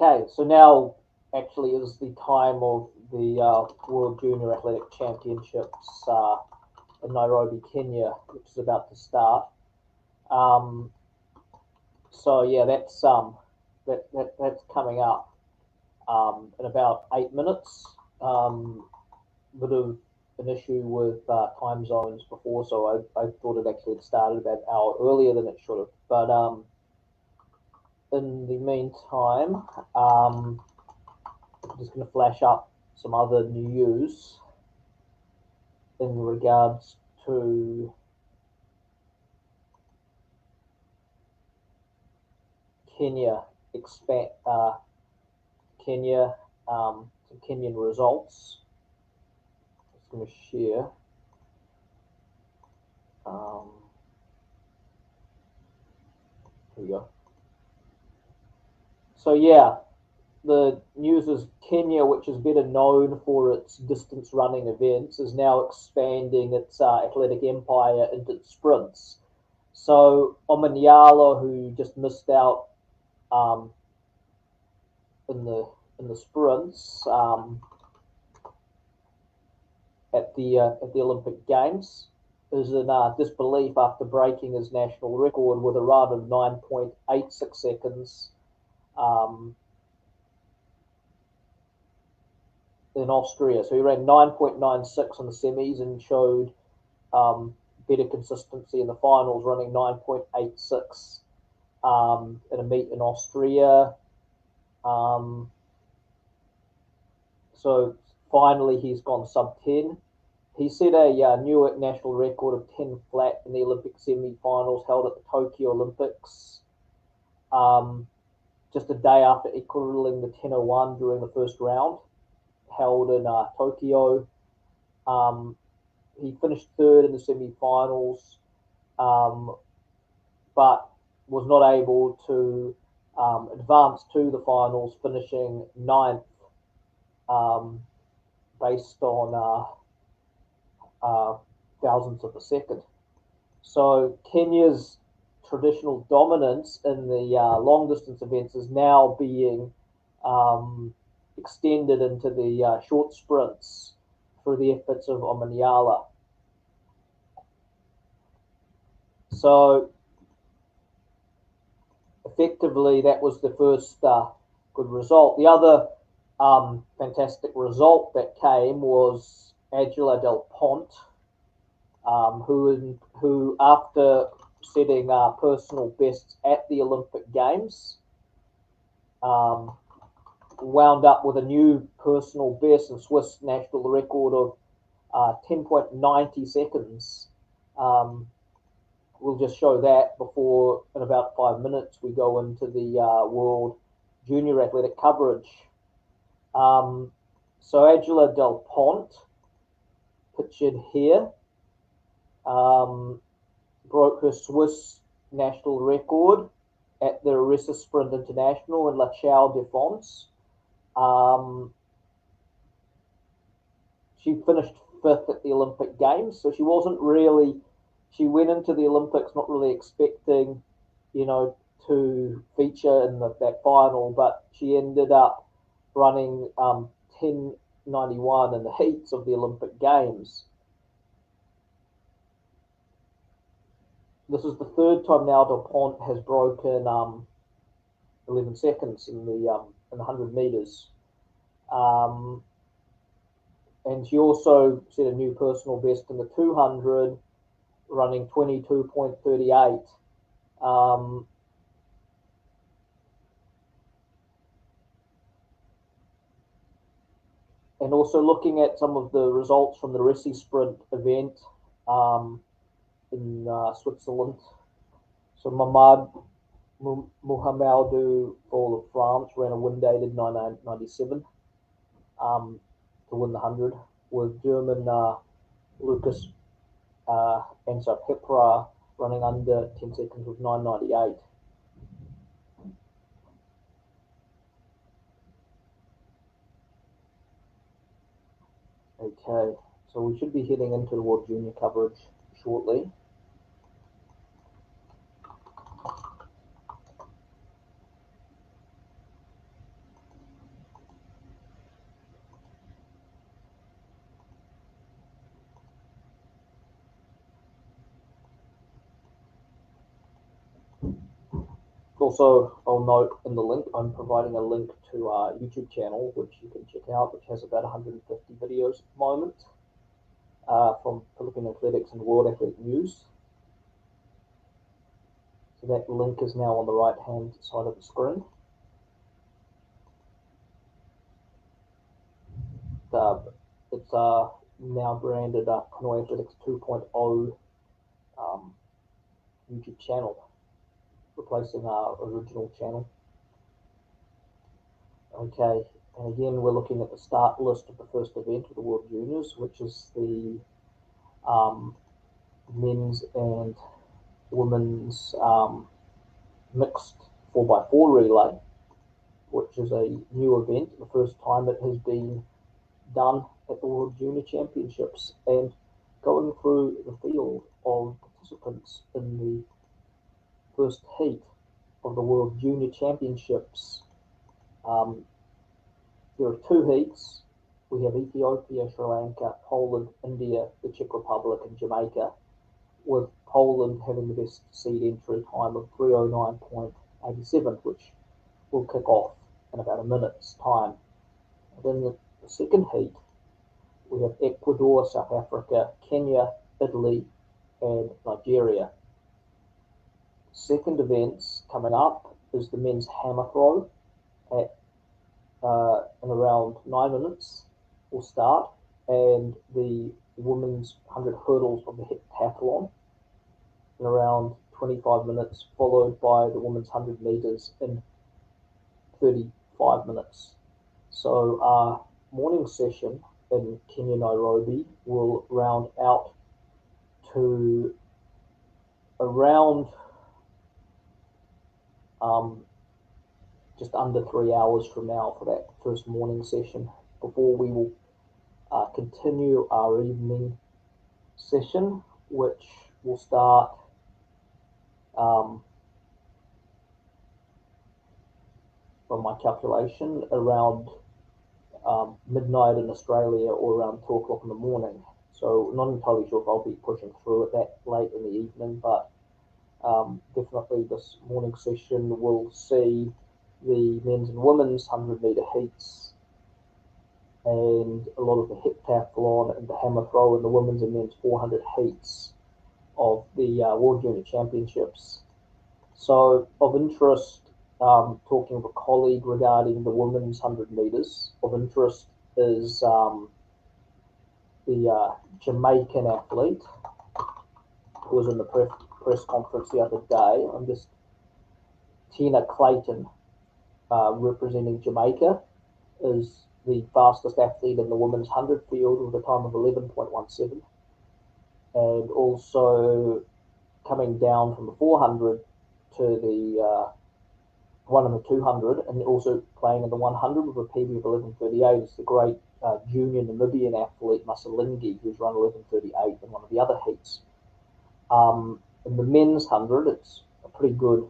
Okay, so now actually is the time of the World Junior Athletic Championships in Nairobi, Kenya, which is about to start. Um, so yeah, that's coming up in about 8 minutes. Bit of an issue with time zones before, so I thought it actually had started about an hour earlier than it should have. But in the meantime, I'm just going to flash up some other news in regards to Kenya expand Kenya some Kenyan results. I'm just going to share. Here we go. So yeah, the news is Kenya, which is better known for its distance running events, is now expanding its athletic empire into sprints. So Omanyala, who just missed out um, in the sprints at the Olympic Games, is in disbelief after breaking his national record with a run of 9.86 seconds in Austria. So he ran 9.96 in the semis and showed better consistency in the finals, running 9.86 in a meet in Austria. So finally he's gone sub 10. He set a new national record of 10 flat in the Olympic semi-finals held at the Tokyo Olympics, just a day after equaling the 10:01 during the first round held in Tokyo. He finished third in the semi-finals, but was not able to advance to the finals, finishing ninth based on thousandths of a second. So Kenya's traditional dominance in the long distance events is now being extended into the short sprints through the efforts of Omanyala. So effectively, that was the first good result. The other fantastic result that came was Angela Del Ponte, who after setting personal bests at the Olympic Games, wound up with a new personal best and Swiss national record of 10.90 seconds. We'll just show that before, in about 5 minutes, we go into the World Junior Athletic Coverage. So Angela Del Ponte, pictured here, broke her Swiss national record at the Aresa Sprint International in La Chaux de Fonds. She finished fifth at the Olympic Games, so she wasn't really. She went into the Olympics not really expecting, to feature in that final, but she ended up running 10:91 in the heats of the Olympic Games. This is the third time now Del Ponte has broken 11 seconds in the 100 meters. And she also set a new personal best in the 200, running 22.38. And also looking at some of the results from the Aresa Sprint event in Switzerland. So Mohamedou Fall of France ran a wind-dated 9.97 to win the 100, with German Lucas Ansar Pepra running under 10 seconds with 9.98. Okay, so we should be heading into the World Junior coverage shortly. Also, I'll note in the link, I'm providing a link to our YouTube channel, which you can check out, which has about 150 videos at the moment from Philippine Athletics and World Athletic News. So that link is now on the right-hand side of the screen. It's now branded Pinoyathletics 2.0 YouTube channel, replacing our original channel. Okay, and again, we're looking at the start list of the first event of the World Juniors, which is the men's and women's mixed 4x4 relay, which is a new event, the first time it has been done at the World Junior Championships. And going through the field of participants in the first heat of the World Junior Championships, there are two heats. We have Ethiopia, Sri Lanka, Poland, India, the Czech Republic, and Jamaica, with Poland having the best seed entry time of 3:09.87, which will kick off in about a minute's time. And in the second heat, we have Ecuador, South Africa, Kenya, Italy, and Nigeria. Second events coming up is the men's hammer throw at in around 9 minutes will start, and the women's 100 hurdles of the heptathlon in around 25 minutes, followed by the women's 100 meters in 35 minutes. So our morning session in Kenya, Nairobi will round out to around just under 3 hours from now for that first morning session, before we will continue our evening session, which will start from my calculation around midnight in Australia, or around 2 o'clock in the morning. So not entirely sure if I'll be pushing through it that late in the evening, but definitely this morning session will see the men's and women's 100-meter heats, and a lot of the heptathlon and the hammer throw, and the women's and men's 400 heats of the World Junior Championships. So of interest, talking with a colleague regarding the women's 100 meters, of interest is the Jamaican athlete who was in the press conference the other day. I'm just Tina Clayton, representing Jamaica, is the fastest athlete in the women's 100 field with a time of 11.17, and also coming down from the 400 to the 1 and the 200, and also playing in the 100 with a PB of 11.38 is the great junior Namibian athlete Masalingi, who's run 11.38 in one of the other heats. In the men's 100, it's a pretty good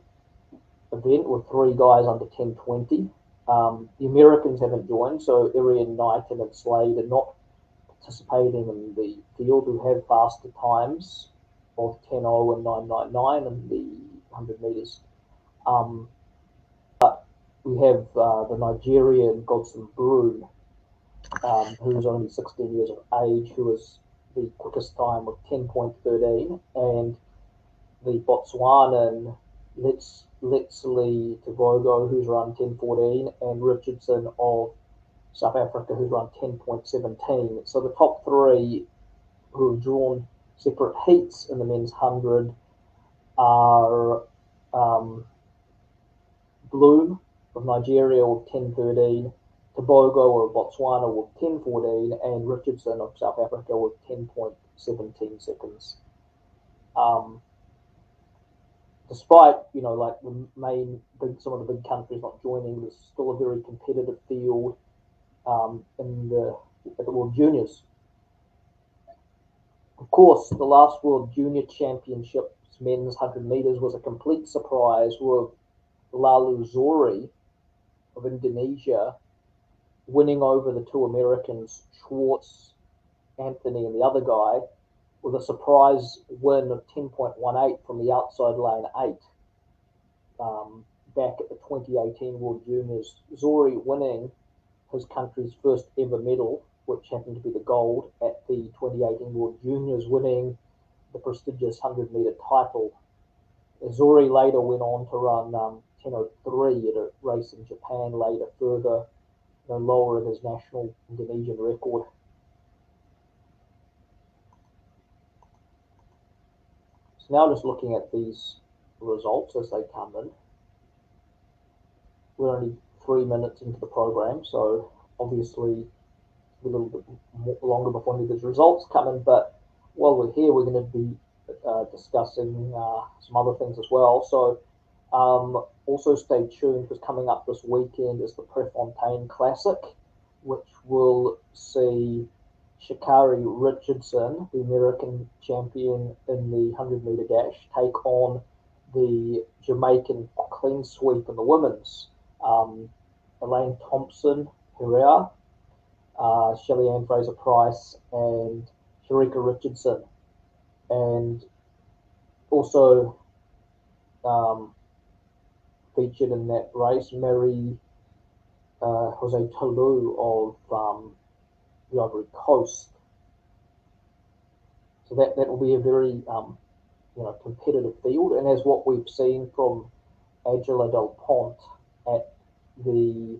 event with 3 guys under 10.20. The Americans haven't joined, so Arian Knighton and Slade are not participating in the field, who have faster times of 10.0 and 9.99 in the 100 meters. But we have the Nigerian Godson Broom, who's only 16 years of age, who is the quickest time of 10.13, and the Botswanan Letsley Tavogo, who's run 10.14, and Richardson of South Africa, who's run 10.17. So the top 3 who have drawn separate heats in the men's 100 are Bloom of Nigeria with 10.13, Tobago of Botswana with 10.14, and Richardson of South Africa with 10.17 seconds. Despite, like some of the big countries not joining, there's still a very competitive field at the World Juniors. Of course, the last World Junior Championships men's 100 meters was a complete surprise, with Lalu Zori of Indonesia winning over the 2 Americans, Schwartz, Anthony, and the other guy, with a surprise win of 10.18 from the outside lane 8. back at the 2018 World Juniors, Zori winning his country's first ever medal, which happened to be the gold at the 2018 World Juniors, winning the prestigious 100-meter title. Zori later went on to run 10:03 at a race in Japan later, further lowering his national Indonesian record. So now just looking at these results as they come in. We're only 3 minutes into the program, so obviously a little bit longer before any of these results come in, but while we're here, we're going to be discussing some other things as well. So also stay tuned, because coming up this weekend is the Prefontaine Classic, which will see Sha'Carri Richardson, the American champion in the 100-meter dash, take on the Jamaican clean sweep in the women's. Elaine Thompson Herrera, Shelly Ann Fraser-Price, and Sharika Richardson. And also featured in that race, Mary Jose Tolu of the Ivory Coast. So that will be a very competitive field, and as what we've seen from Angela Del Pont at the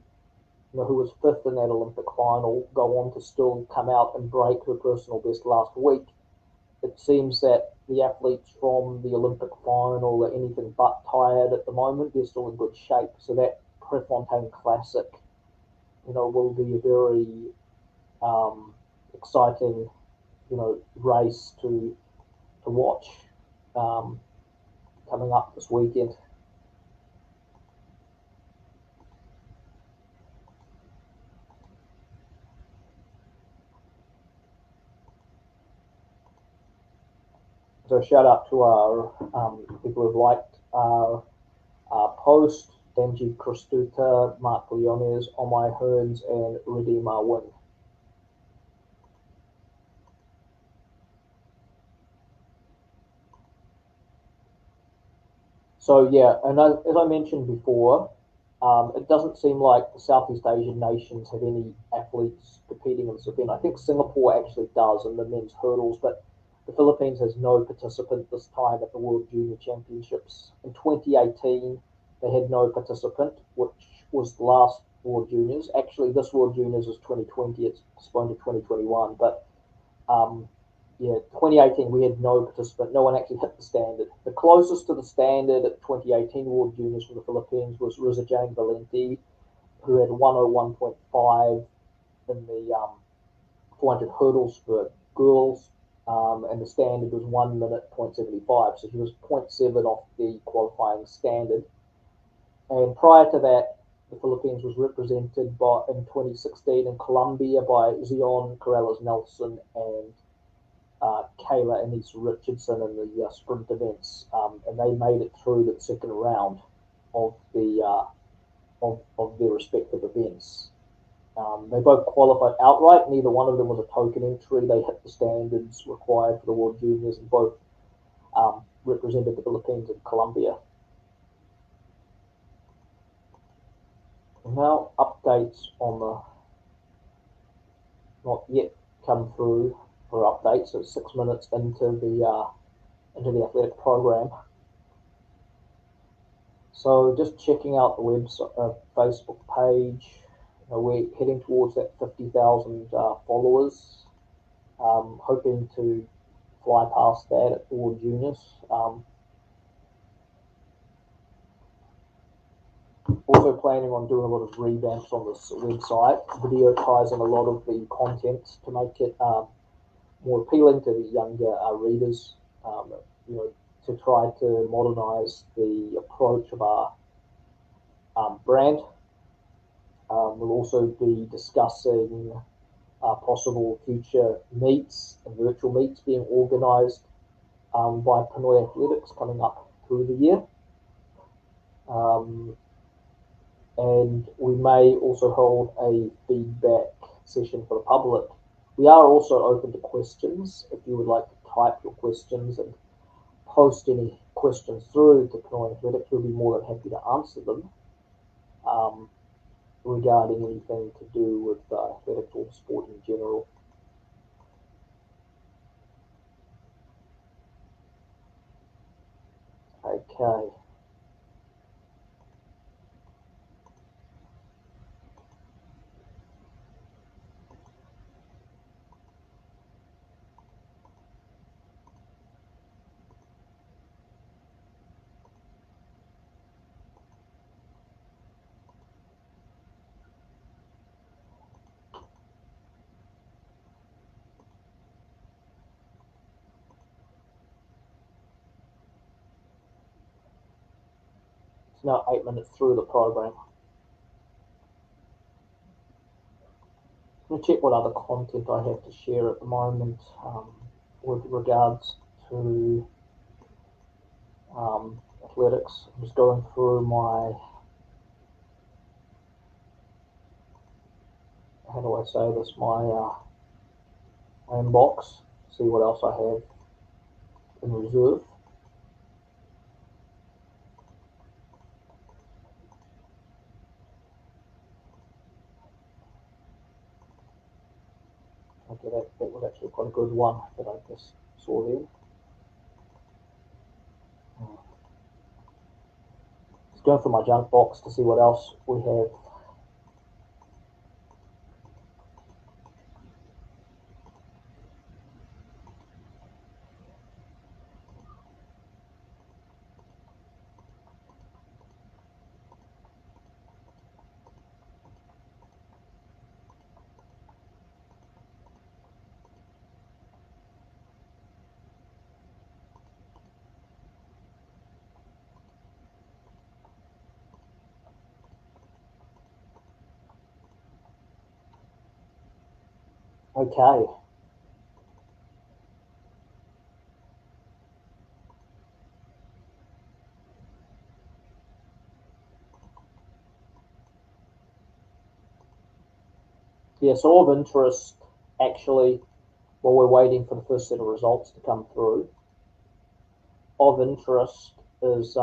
who was fifth in that Olympic final, go on to still come out and break her personal best last week. It seems that the athletes from the Olympic final are anything but tired at the moment. They're still in good shape. So that Prefontaine Classic, will be a very exciting, race to watch coming up this weekend. So shout out to our people who've liked our post: Danji Kristuta, Mark Leones, Omai Hearns, and Redeemer Win. So yeah, and as I mentioned before, it doesn't seem like the Southeast Asian nations have any athletes competing in this event. I think Singapore actually does in the men's hurdles, but the Philippines has no participant this time at the World Junior Championships. In 2018, they had no participant, which was the last World Juniors. Actually, this World Juniors is 2020. It's postponed to 2021. But 2018, we had no participant. No one actually hit the standard. The closest to the standard at 2018 World Juniors for the Philippines was Riza Jane Valenti, who had 101.5 in the 400 hurdles for girls. And the standard was 1 minute 0.75, so she was 0.7 off the qualifying standard. And prior to that, the Philippines was represented in 2016 in Colombia by Zion Corrales Nelson and Kayla Anise Richardson in the sprint events, and they made it through the second round of the of their respective events. They both qualified outright. Neither one of them was a token entry. They hit the standards required for the World Juniors, and both represented the Philippines and Colombia. Now updates on the not yet come through for updates. So 6 minutes into the athletic program. So just checking out the website, Facebook page. We're heading towards that 50,000 followers. Hoping to fly past that at the World Juniors. Also planning on doing a lot of revamps on this website, videotizing a lot of the content to make it more appealing to the younger readers. To try to modernize the approach of our brand. We'll also be discussing possible future meets and virtual meets being organized by Pinoyathletics coming up through the year. And we may also hold a feedback session for the public. We are also open to questions. If you would like to type your questions and post any questions through to Pinoyathletics, we'll be more than happy to answer them regarding anything to do with athletics or sport in general. Okay. It's now 8 minutes through the program. I'm going to check what other content I have to share at the moment with regards to athletics. I'm just going through my, how do I say this, my inbox, see what else I have in reserve. Okay, that was actually quite a good one that I just saw there. Just going through my junk box to see what else we have. Okay. Yeah, so of interest, actually, while we're waiting for the first set of results to come through, of interest is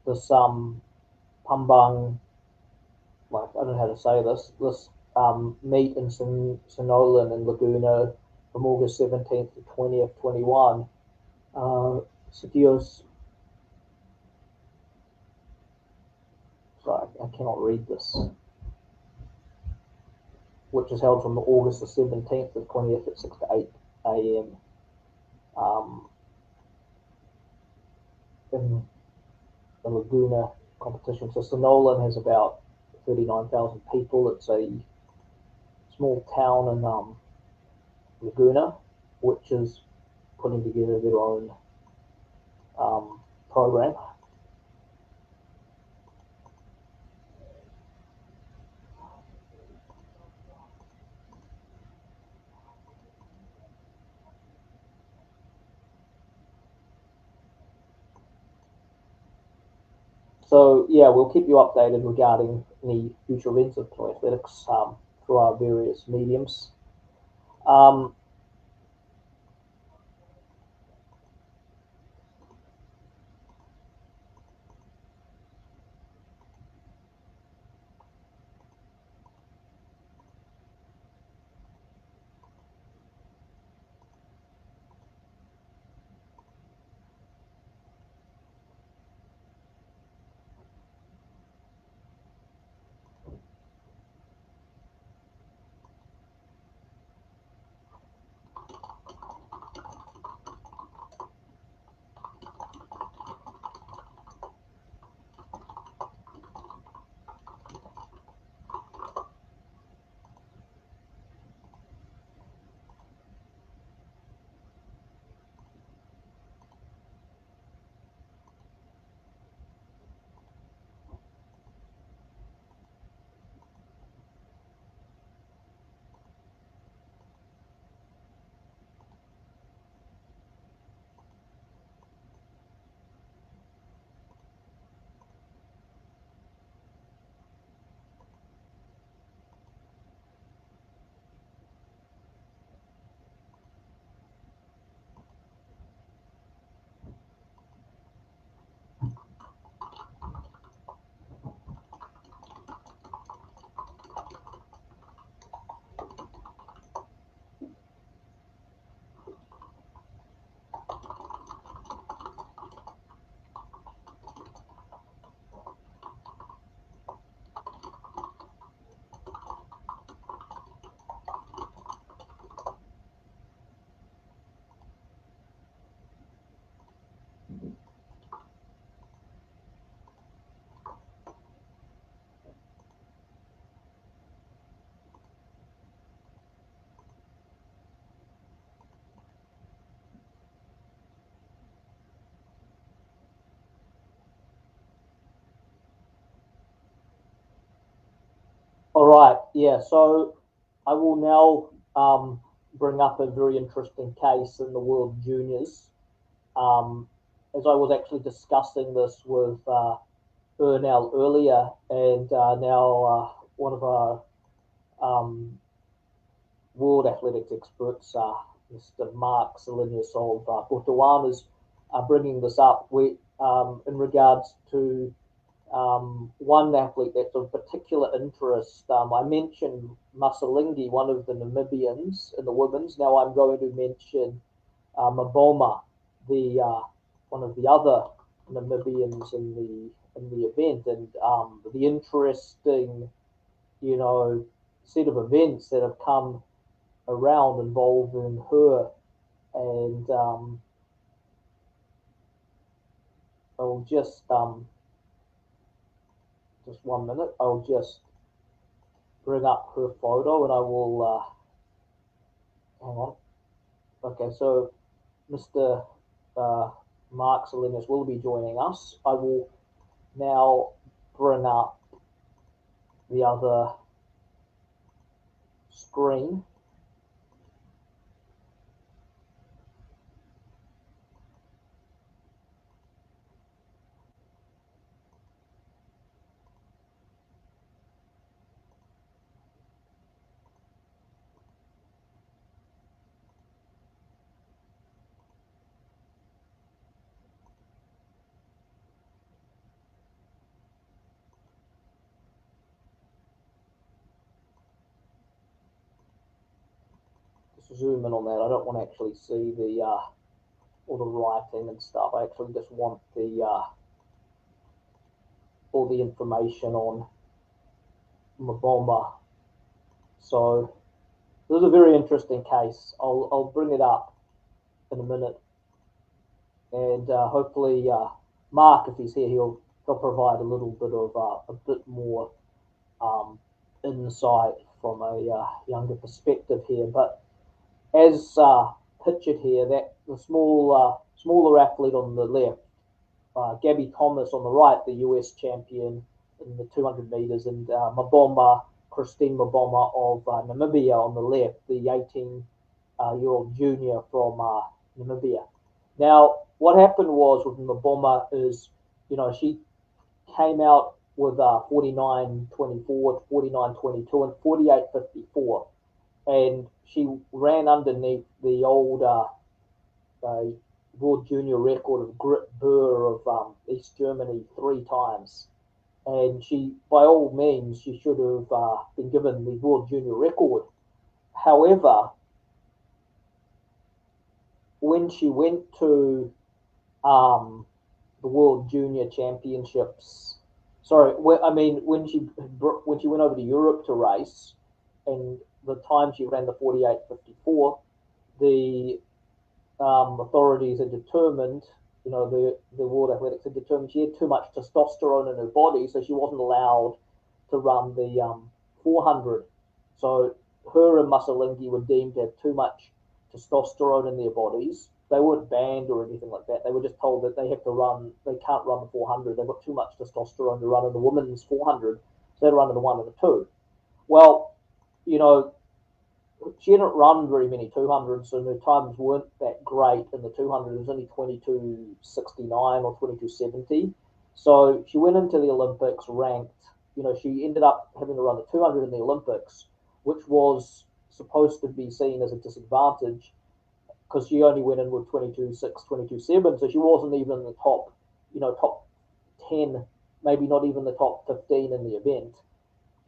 this Pumbang, like, I don't know how to say this meet in Sonolan in Laguna from August 17th to 20th, 21. Sitios, sorry, I cannot read this, which is held from August the 17th to the 20th at 6 to 8 a.m. In the Laguna competition. So Sonolan has about 39,000 people. It's a small town in Laguna, which is putting together their own program. So yeah, we'll keep you updated regarding any future events of Pinoyathletics through our various mediums. All right, yeah. So I will now bring up a very interesting case in the World Juniors. Um, as I was actually discussing this with Ernell earlier, and now one of our world athletics experts, Mr. Mark Salinius of Botswana, is bringing this up in regards to one athlete that's of particular interest. I mentioned Masalingi, one of the Namibians in the women's. Now I'm going to mention Maboma, the one of the other Namibians in the event, and the interesting, you know, set of events that have come around involving her. And I'll just 1 minute. I'll just bring up her photo, and I will hang on. Okay, so Mr. Uh, Mark Salinas will be joining us. I will now bring up the other screen. Just zoom in on that. I don't want to actually see the all the writing and stuff. I actually just want the all the information on Mabomba. So this is a very interesting case. I'll bring it up in a minute, and hopefully Mark, if he's here, he'll provide a little bit of a bit more um, insight from a younger perspective here. But as pictured here, that the smaller athlete on the left, Gabby Thomas on the right, the US champion in the 200 meters, and Christine Maboma of Namibia on the left, the 18-year-old junior from Namibia. Now, what happened was with Maboma is, she came out with 49.24, 49.22, and 48.54, and she ran underneath the old world junior record of Grit Burr of East Germany 3 times. And she, by all means, she should have been given the world junior record. However, when she went to the World Junior Championships, sorry, when she went over to Europe to race, and the time she ran the 48.54, the authorities had determined, the World Athletics had determined she had too much testosterone in her body, so she wasn't allowed to run the 400. So her and Masalingi were deemed to have too much testosterone in their bodies. They weren't banned or anything like that. They were just told that they can't run the 400. They've got too much testosterone to run in the women's 400, so they'd run in the 1 and the 2. Well, she hadn't run very many 200s, and her times weren't that great in the 200. It was only 22.69 or 22.70. So she went into the Olympics ranked. She ended up having to run the 200 in the Olympics, which was supposed to be seen as a disadvantage because she only went in with 22.6, 22.7. So she wasn't even in the top 10, maybe not even the top 15 in the event.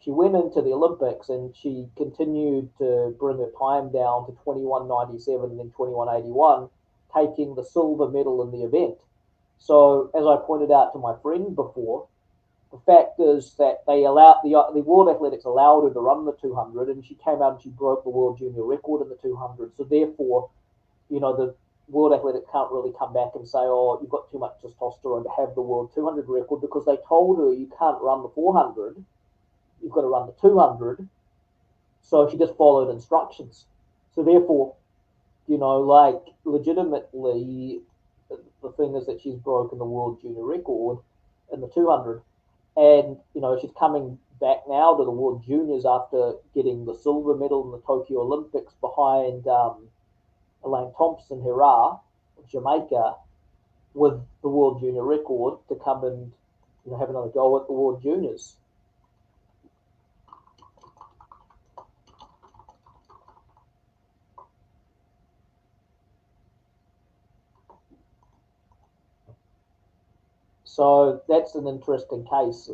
She went into the Olympics and she continued to bring her time down to 21.97 and then 21.81, taking the silver medal in the event. So, as I pointed out to my friend before, the fact is that the World Athletics allowed her to run the 200, and she came out and she broke the World Junior record in the 200. So therefore, the World Athletics can't really come back and say, oh, you've got too much testosterone to have the World 200 record, because they told her you can't run the 400. You've got to run the 200. So she just followed instructions. So therefore, legitimately, the thing is that she's broken the World Junior record in the 200. And, she's coming back now to the World Juniors after getting the silver medal in the Tokyo Olympics behind Elaine Thompson-Herah of Jamaica, with the World Junior record, to come and have another go at the World Juniors. So that's an interesting case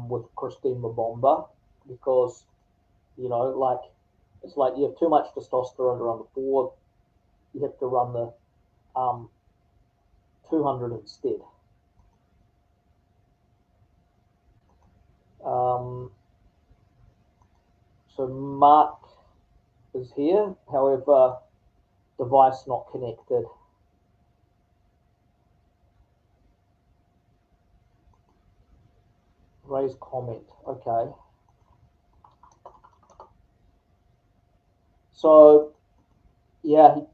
with Christine Mabomba, because it's like you have too much testosterone to run the 4, you have to run the 200 instead. So Mark is here, however, device not connected. Raise comment. Okay. So, yeah.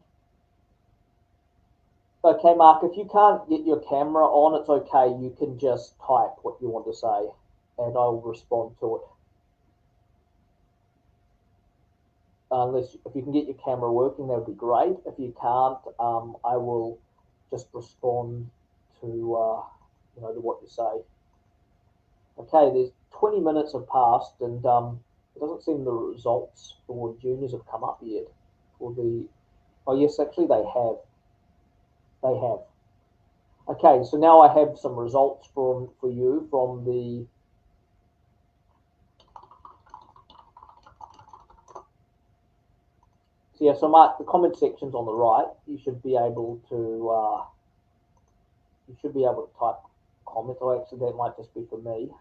Okay, Mark, if you can't get your camera on, it's okay. You can just type what you want to say, and I'll respond to it. If you can get your camera working, that would be great. If you can't, I will just respond to to what you say. Okay, there's 20 minutes have passed, and it doesn't seem the results for juniors have come up yet. Oh yes, actually they have. They have. Okay, so now I have some results for you from the so Mark, the comment section's on the right. You should be able to type comments. Oh, actually, that might just be for me.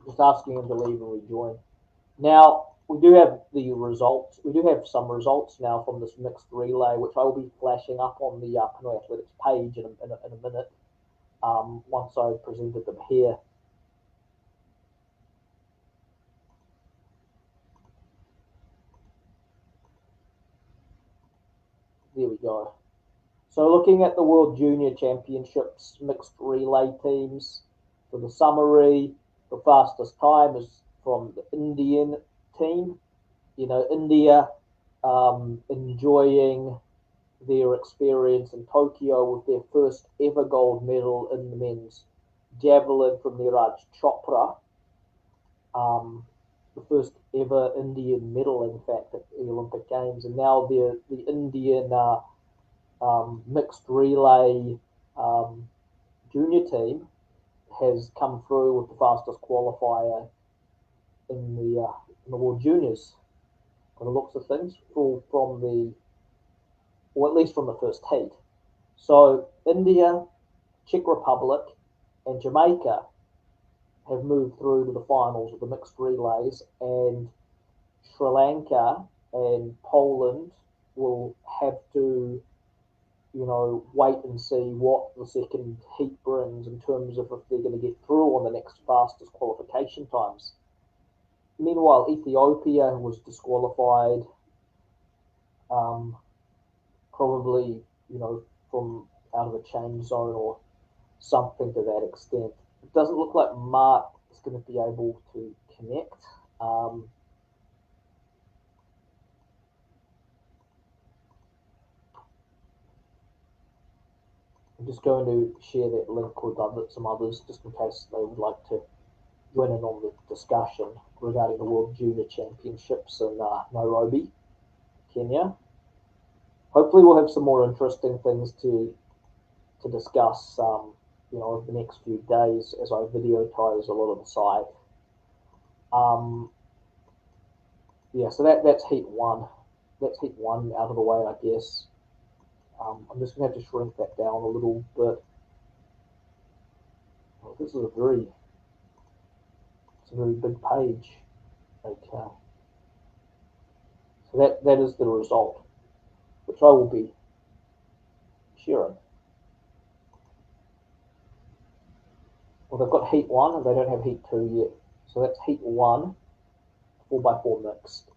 Just asking him to leave and rejoin. Now, we do have the results. We do have some results now from this mixed relay, which I will be flashing up on the Pinoyathletics page in a minute, once I've presented them here. There we go. So looking at the World Junior Championships mixed relay teams, for the summary, the fastest time is from the Indian team. India enjoying their experience in Tokyo with their first ever gold medal in the men's javelin from Neeraj Chopra. The first ever Indian medal, in fact, at the Olympic Games. And now the Indian mixed relay junior team has come through with the fastest qualifier in the World Juniors, by the looks of things, or at least from the first heat. So India, Czech Republic, and Jamaica have moved through to the finals of the mixed relays, and Sri Lanka and Poland will have to wait and see what the second heat brings in terms of if they're going to get through on the next fastest qualification times. Meanwhile, Ethiopia was disqualified, probably, from out of a change zone or something to that extent. It doesn't look like Mark is going to be able to connect. I'm just going to share that link with some others, just in case they would like to join in on the discussion regarding the World Junior Championships in Nairobi, Kenya. Hopefully we'll have some more interesting things to discuss, over the next few days as I videotize a lot of the site. So that's heat one. That's heat one out of the way, I guess. I'm just going to have to shrink that down a little bit. Well, this is a very big page. Okay. So that is the result, which I will be sharing. Well, they've got heat one, and they don't have heat two yet. So that's heat one, 4x4 mixed.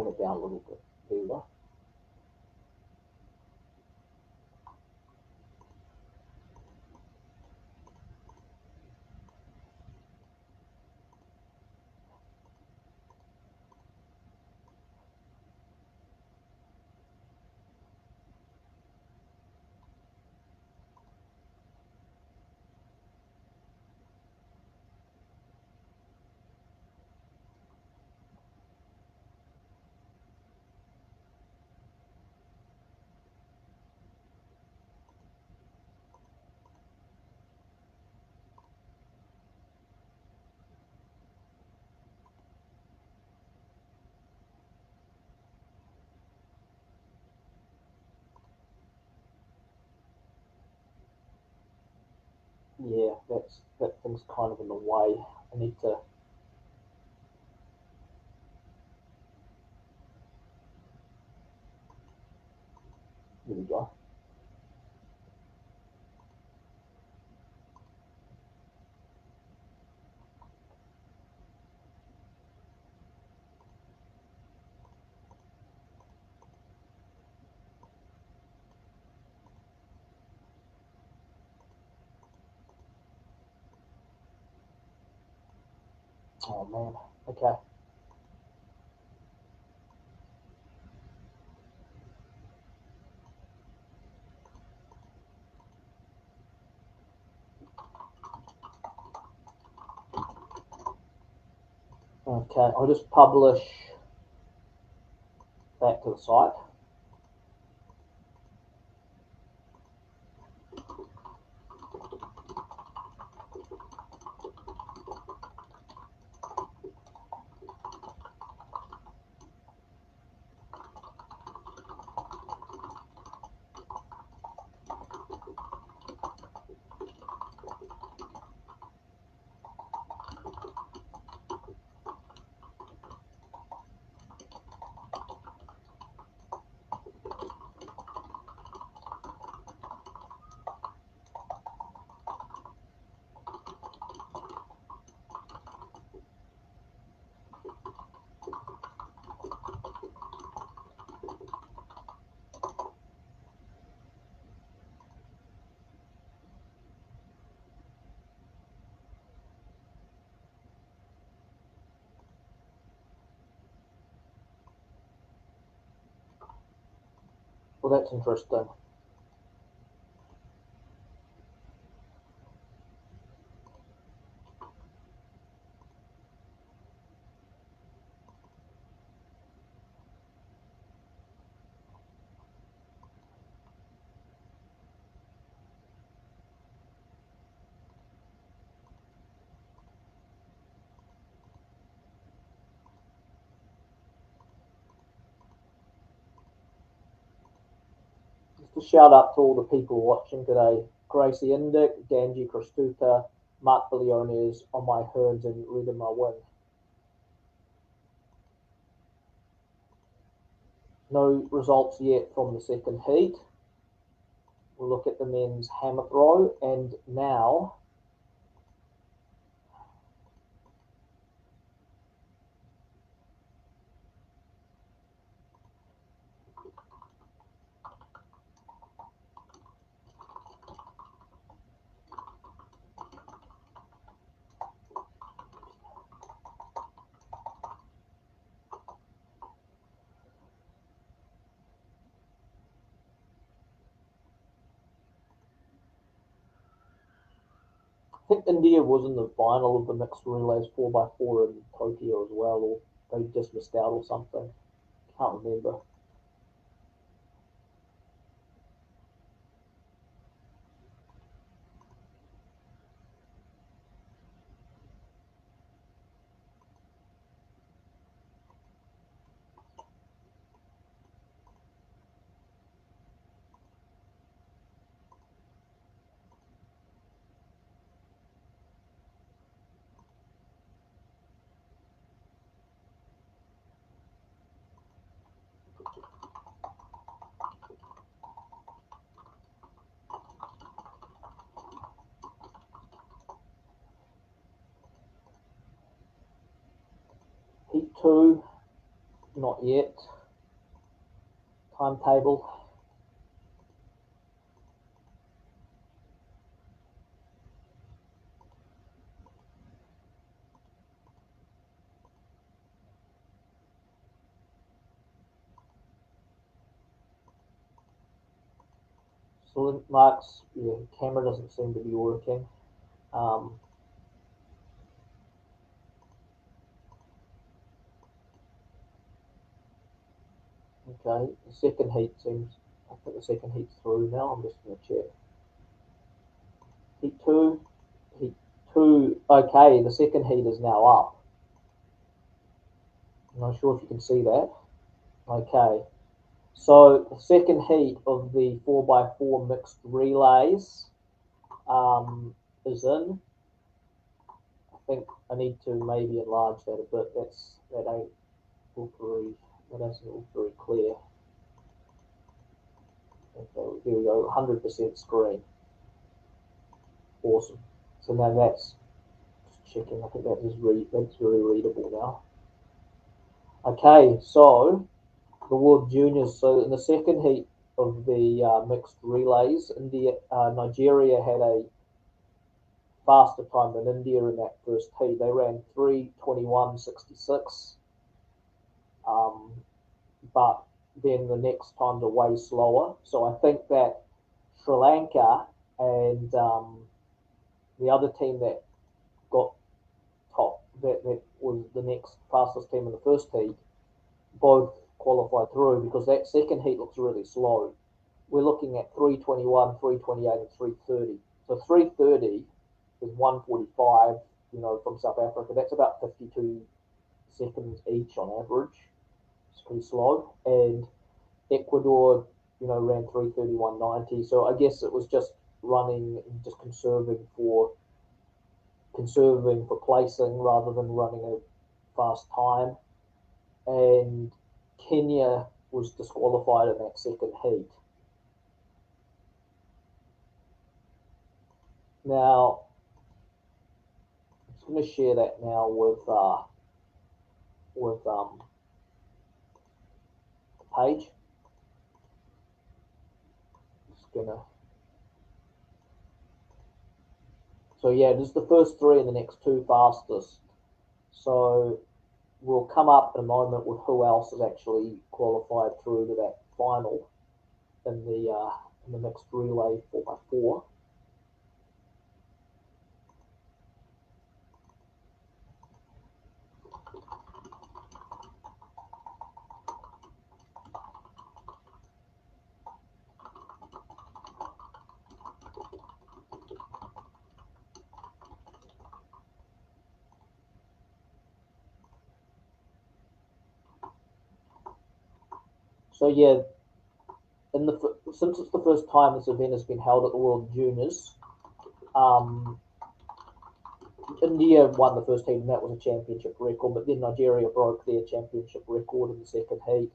bring it down a little bit. There you go. Yeah, that thing's kind of in the way. I need to. There we go. Oh man. Okay. Okay. I'll just publish that to the site. Well, that's interesting. Just a shout out to all the people watching today. Gracie Indick, Ganji Kristuta, Mark Billiones on my Hearns and Rita my win. No results yet from the second heat. We'll look at the men's hammer throw, and now I think India was in the final of the mixed relays 4x4 in Tokyo as well, or they just missed out or something. Can't remember. Heat 2, Not yet. Timetable. So Mark's camera doesn't seem to be working. Okay, the second heat seems. I think the second heat's through now. I'm just going to check. Heat two. Heat two. Okay, the second heat is now up. I'm not sure if you can see that. Okay, so the second heat of the 4x4 mixed relays is in. I think I need to maybe enlarge that a bit. That ain't all very. That isn't all very clear. Okay, here we go. 100% screen. Awesome. So now that's just checking. I think that's very readable now. Okay, so the World Juniors. So in the second heat of the mixed relays, Nigeria had a faster time than India in that first heat. They ran 3:21.66, but then the next times are way slower. So I think that Sri Lanka and the other team that got top, that was the next fastest team in the first heat, both qualified through because that second heat looks really slow. We're looking at 3:21, 3:28, and 3:30. So 3:30 is 1:45, from South Africa. That's about 52 seconds each on average. It's pretty slow. And Ecuador, ran 3:31.90. So I guess it was just running, just conserving for placing rather than running a fast time. And Kenya was disqualified in that second heat. Now, I'm just going to share that now with the page. Just gonna. So yeah, this is the first three and the next two fastest. So we'll come up in a moment with who else is actually qualified through to that final in the mixed relay 4x4. So yeah, since it's the first time this event has been held at the World Juniors, India won the first heat and that was a championship record, but then Nigeria broke their championship record in the second heat.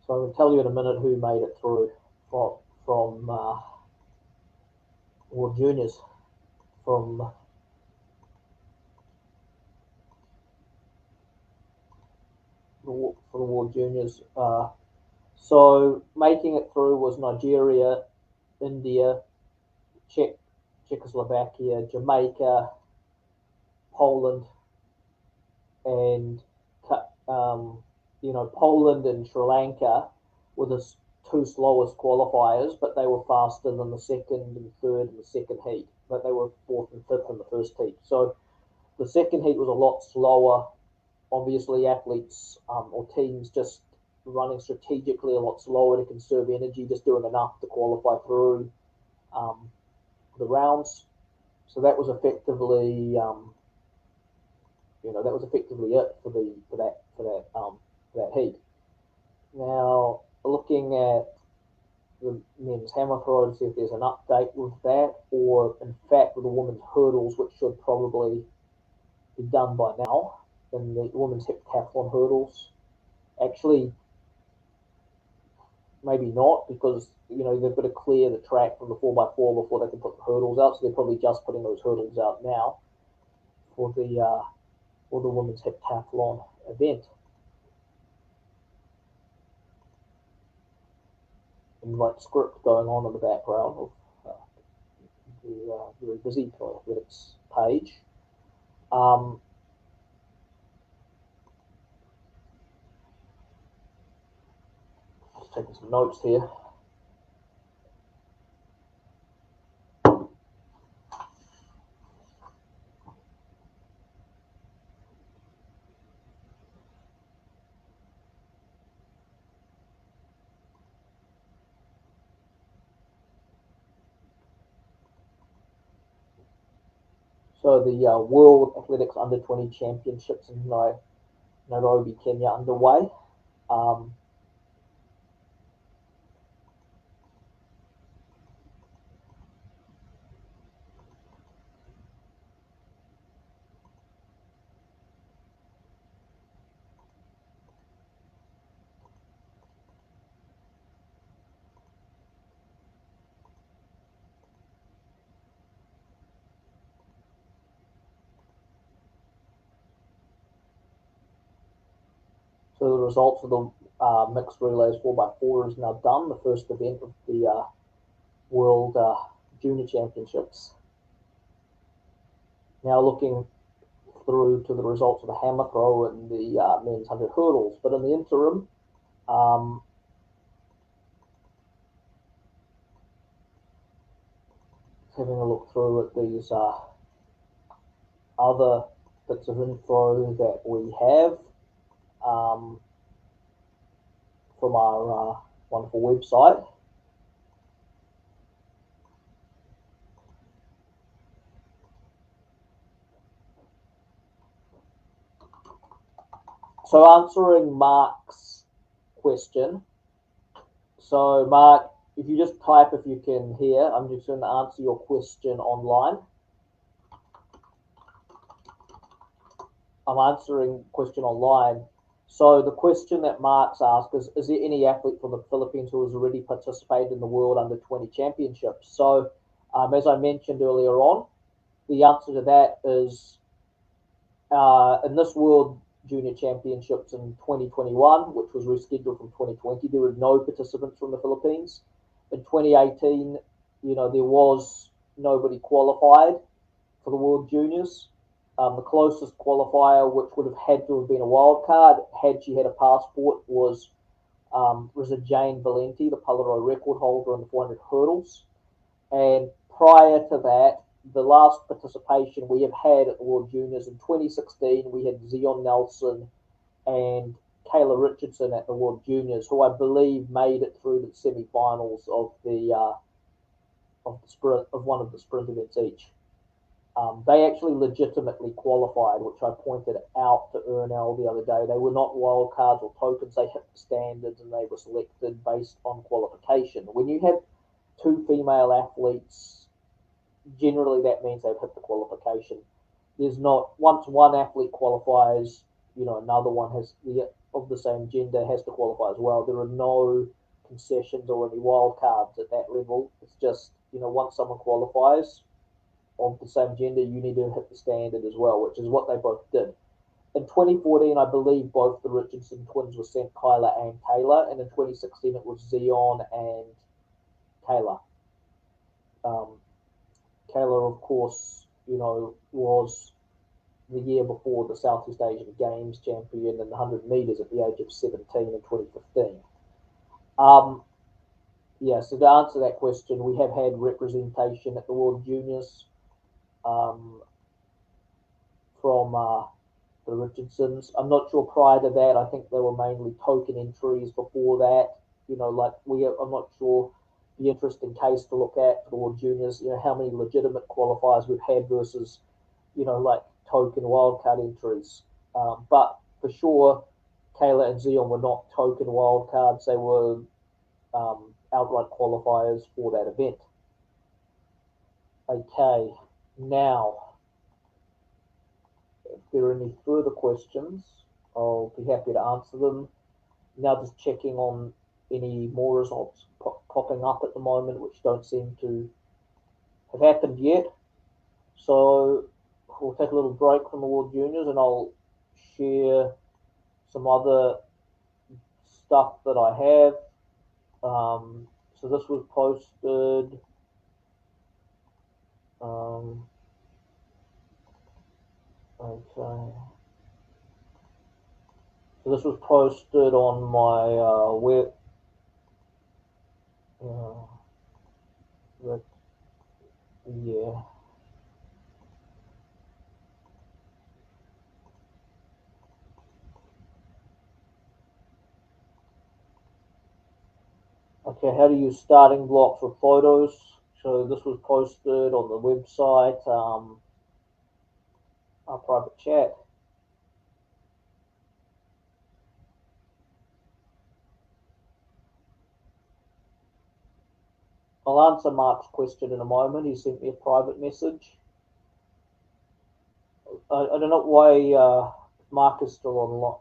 So I'll tell you in a minute who made it through from World Juniors from for the World Juniors. So making it through was Nigeria, India, Czechoslovakia, Jamaica, Poland, and Poland and Sri Lanka were the two slowest qualifiers, but they were faster than the second and third in the second heat. But they were fourth and fifth in the first heat. So the second heat was a lot slower. Obviously, athletes or teams just running strategically a lot slower to conserve energy, just doing enough to qualify through the rounds. So that was effectively, that was effectively it for that heat. Now, looking at the men's hammer throw to see if there's an update with that, or in fact with the women's hurdles, which should probably be done by now, in the women's heptathlon hurdles. Actually, maybe not, because they've got to clear the track from the 4x4 before they can put the hurdles out, so they're probably just putting those hurdles out now for the women's heptathlon event. And like script going on in the background of the very busy Pinoyathletics page. Just taking some notes here. So the World Athletics Under-20 Championships in Nairobi, Kenya underway. So the results of the mixed relays 4x4 is now done, the first event of the World Junior Championships. Now looking through to the results of the hammer throw and the men's 100 hurdles. But in the interim, having a look through at these other bits of info that we have from our wonderful website. So answering Mark's question. So Mark, if you just type if you can hear, I'm just going to answer your question online. I'm answering question online. So the question that Mark's asked is there any athlete from the Philippines who has already participated in the World Under-20 Championships? So as I mentioned earlier on, the answer to that is in this World Junior Championships in 2021, which was rescheduled from 2020, there were no participants from the Philippines. In 2018, there was nobody qualified for the World Juniors. The closest qualifier, which would have had to have been a wild card had she had a passport, was a Jane Valenti, the Polaroid record holder in the 400 hurdles. And prior to that, the last participation we have had at the World Juniors in 2016, we had Zion Nelson and Kayla Richardson at the World Juniors, who I believe made it through the semi-finals of one of the sprint events each. They actually legitimately qualified, which I pointed out to Ernell the other day. They were not wild cards or tokens. They hit the standards and they were selected based on qualification. When you have two female athletes, generally that means they've hit the qualification. There's not, once one athlete qualifies, another one of the same gender has to qualify as well. There are no concessions or any wild cards at that level. It's just, once someone qualifies of the same gender, you need to hit the standard as well, which is what they both did. In 2014, I believe both the Richardson twins were sent, Kyla and Kayla, and in 2016 it was Zion and Kayla. Kayla, of course, was the year before the Southeast Asian Games champion in the 100 meters at the age of 17 in 2015. So to answer that question, we have had representation at the World Juniors from the Richardsons. I'm not sure prior to that. I think they were mainly token entries before that. I'm not sure. be interesting case to look at for the World Juniors. How many legitimate qualifiers we've had versus, like token wildcard entries. But for sure, Kayla and Zion were not token wildcards. They were outright qualifiers for that event. Okay, now, if there are any further questions, I'll be happy to answer them. Now just checking on any more results popping up at the moment, which don't seem to have happened yet. So we'll take a little break from the World Juniors and I'll share some other stuff that I have. So this was posted okay. So this was posted on my web. Yeah. Okay, how to use starting blocks with photos. So this was posted on the website, our private chat. I'll answer Mark's question in a moment. He sent me a private message. I don't know why Mark is still online,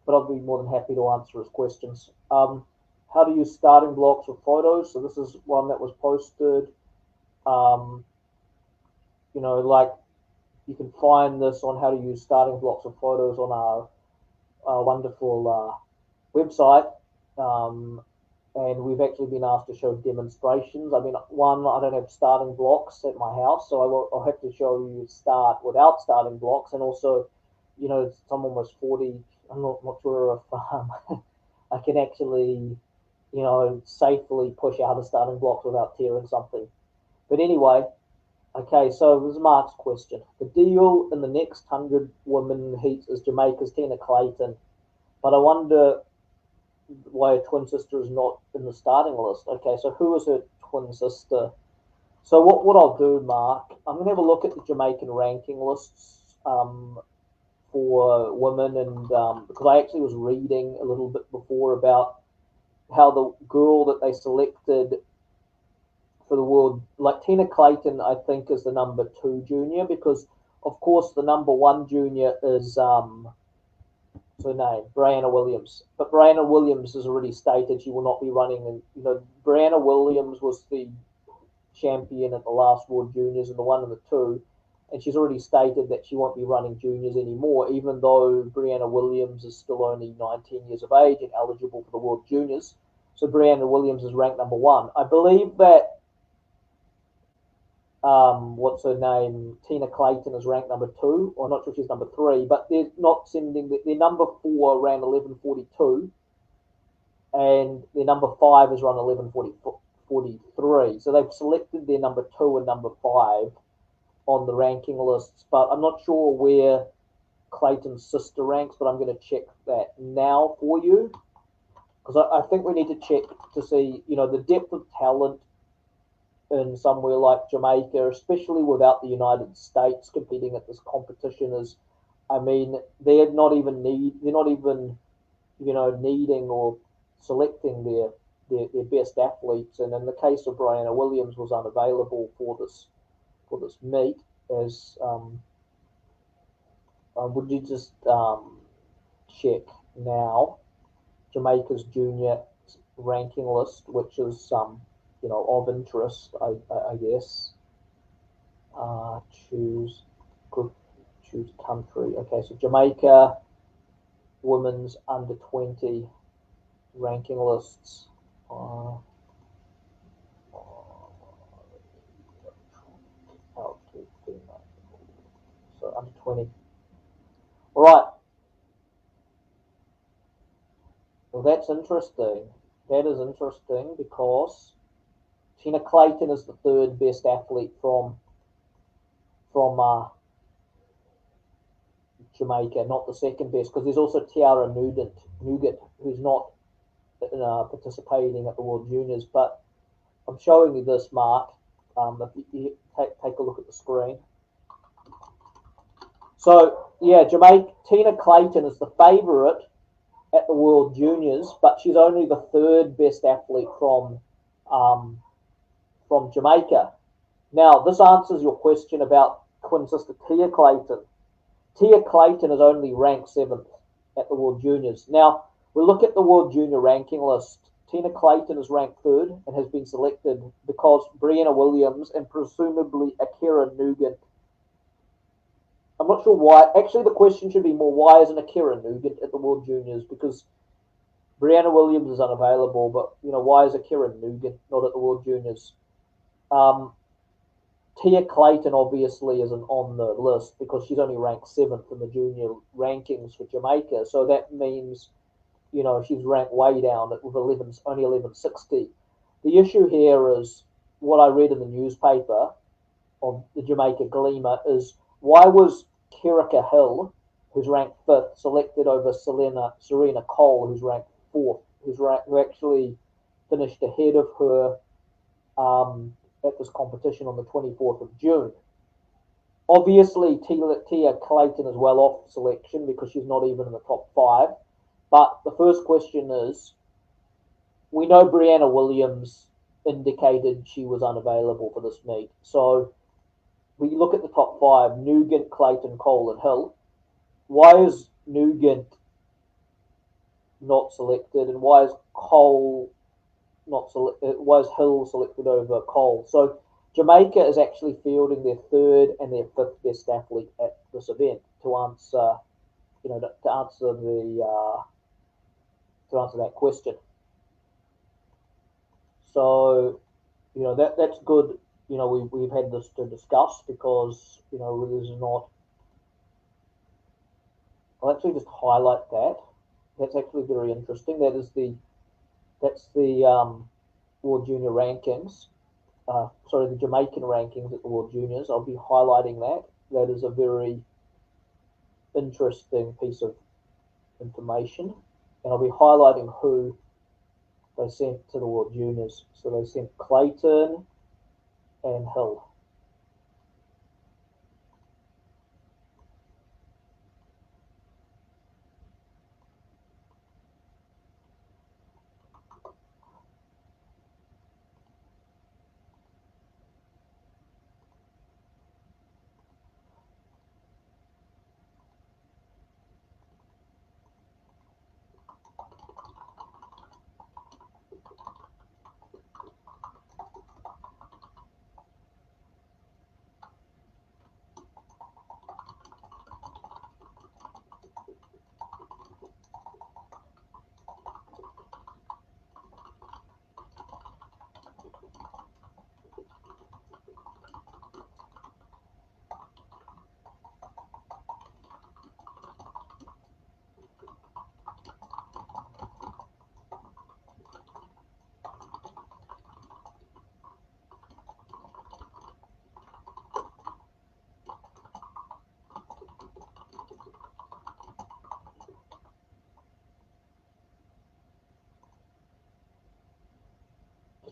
but I'll be more than happy to answer his questions. How to use starting blocks with photos. So this is one that was posted. Like you can find this on how to use starting blocks with photos on our wonderful website. And we've actually been asked to show demonstrations. I mean, one, I don't have starting blocks at my house, so I'll have to show you start without starting blocks. And also, someone was 40. I'm not sure if I can actually, safely push out a starting block without tearing something. But anyway, okay, so this is Mark's question. The deal in the next 100 women heats is Jamaica's Tina Clayton, but I wonder why her twin sister is not in the starting list. Okay, so who is her twin sister? So what I'll do, Mark, I'm going to have a look at the Jamaican ranking lists for women, and because I actually was reading a little bit before about how the girl that they selected for the world, like Tina Clayton, I think is the number 2 junior, because of course the number 1 junior is her name, Brianna Williams. But Brianna Williams has already stated she will not be running. And Brianna Williams was the champion at the last World Juniors and the 1 and the 2, and she's already stated that she won't be running juniors anymore, even though Brianna Williams is still only 19 years of age and eligible for the World Juniors. So Brianna Williams is ranked number 1. I believe that what's her name? Tina Clayton is ranked number 2, or not sure she's number 3, but they're not sending their number 4 ran 11:42, and their number 5 is run 11:43. So they've selected their number 2 and number 5 on the ranking lists, but I'm not sure where Clayton's sister ranks, but I'm going to check that now for you, because I think we need to check to see, the depth of talent in somewhere like Jamaica, especially without the United States competing at this competition, is, I mean, they're not even needing or selecting their best athletes. And in the case of Brianna Williams, was unavailable for this meet. As would you just check now Jamaica's junior ranking list, which is of interest, I guess. Choose country. Okay, so Jamaica women's under 20 ranking lists. So under 20. All right. Well, that's interesting. That is interesting because Tina Clayton is the 3rd best athlete from Jamaica, not the 2nd best, because there's also Tiara Nugent, who's not participating at the World Juniors. But I'm showing you this, Mark. If you take a look at the screen. So yeah, Tina Clayton is the favourite at the World Juniors, but she's only the third best athlete from Jamaica. Now, this answers your question about twin sister Tia Clayton. Tia Clayton is only ranked 7th at the World Juniors. Now, we look at the World Junior ranking list. Tina Clayton is ranked 3rd and has been selected because Brianna Williams and presumably Akira Nugent. I'm not sure why. Actually, the question should be more, why isn't Akira Nugent at the World Juniors? Because Brianna Williams is unavailable, but why is Akira Nugent not at the World Juniors? Tia Clayton obviously isn't on the list because she's only ranked 7th in the junior rankings for Jamaica. So that means, she's ranked way down with only 1160. The issue here is what I read in the newspaper of the Jamaica Gleamer is, why was Kerika Hill, who's ranked 5th, selected over Serena Cole, who's ranked 4th, who actually finished ahead of her at this competition on the 24th of June. Obviously, Tia Clayton is well off selection because she's not even in the top 5. But the first question is, we know Brianna Williams indicated she was unavailable for this meet. So we look at the top 5, Nugent, Clayton, Cole, and Hill. Why is Nugent not selected, and why is Cole not selected? Why is Hill selected over Cole? So Jamaica is actually fielding their 3rd and their 5th best athlete at this event to answer, to answer that question. So, that's good. We've had this to discuss because there's not. I'll actually just highlight that. That's actually very interesting. That's the World Junior rankings. The Jamaican rankings at the World Juniors. I'll be highlighting that. That is a very interesting piece of information, and I'll be highlighting who they sent to the World Juniors. So they sent Clayton and Hill.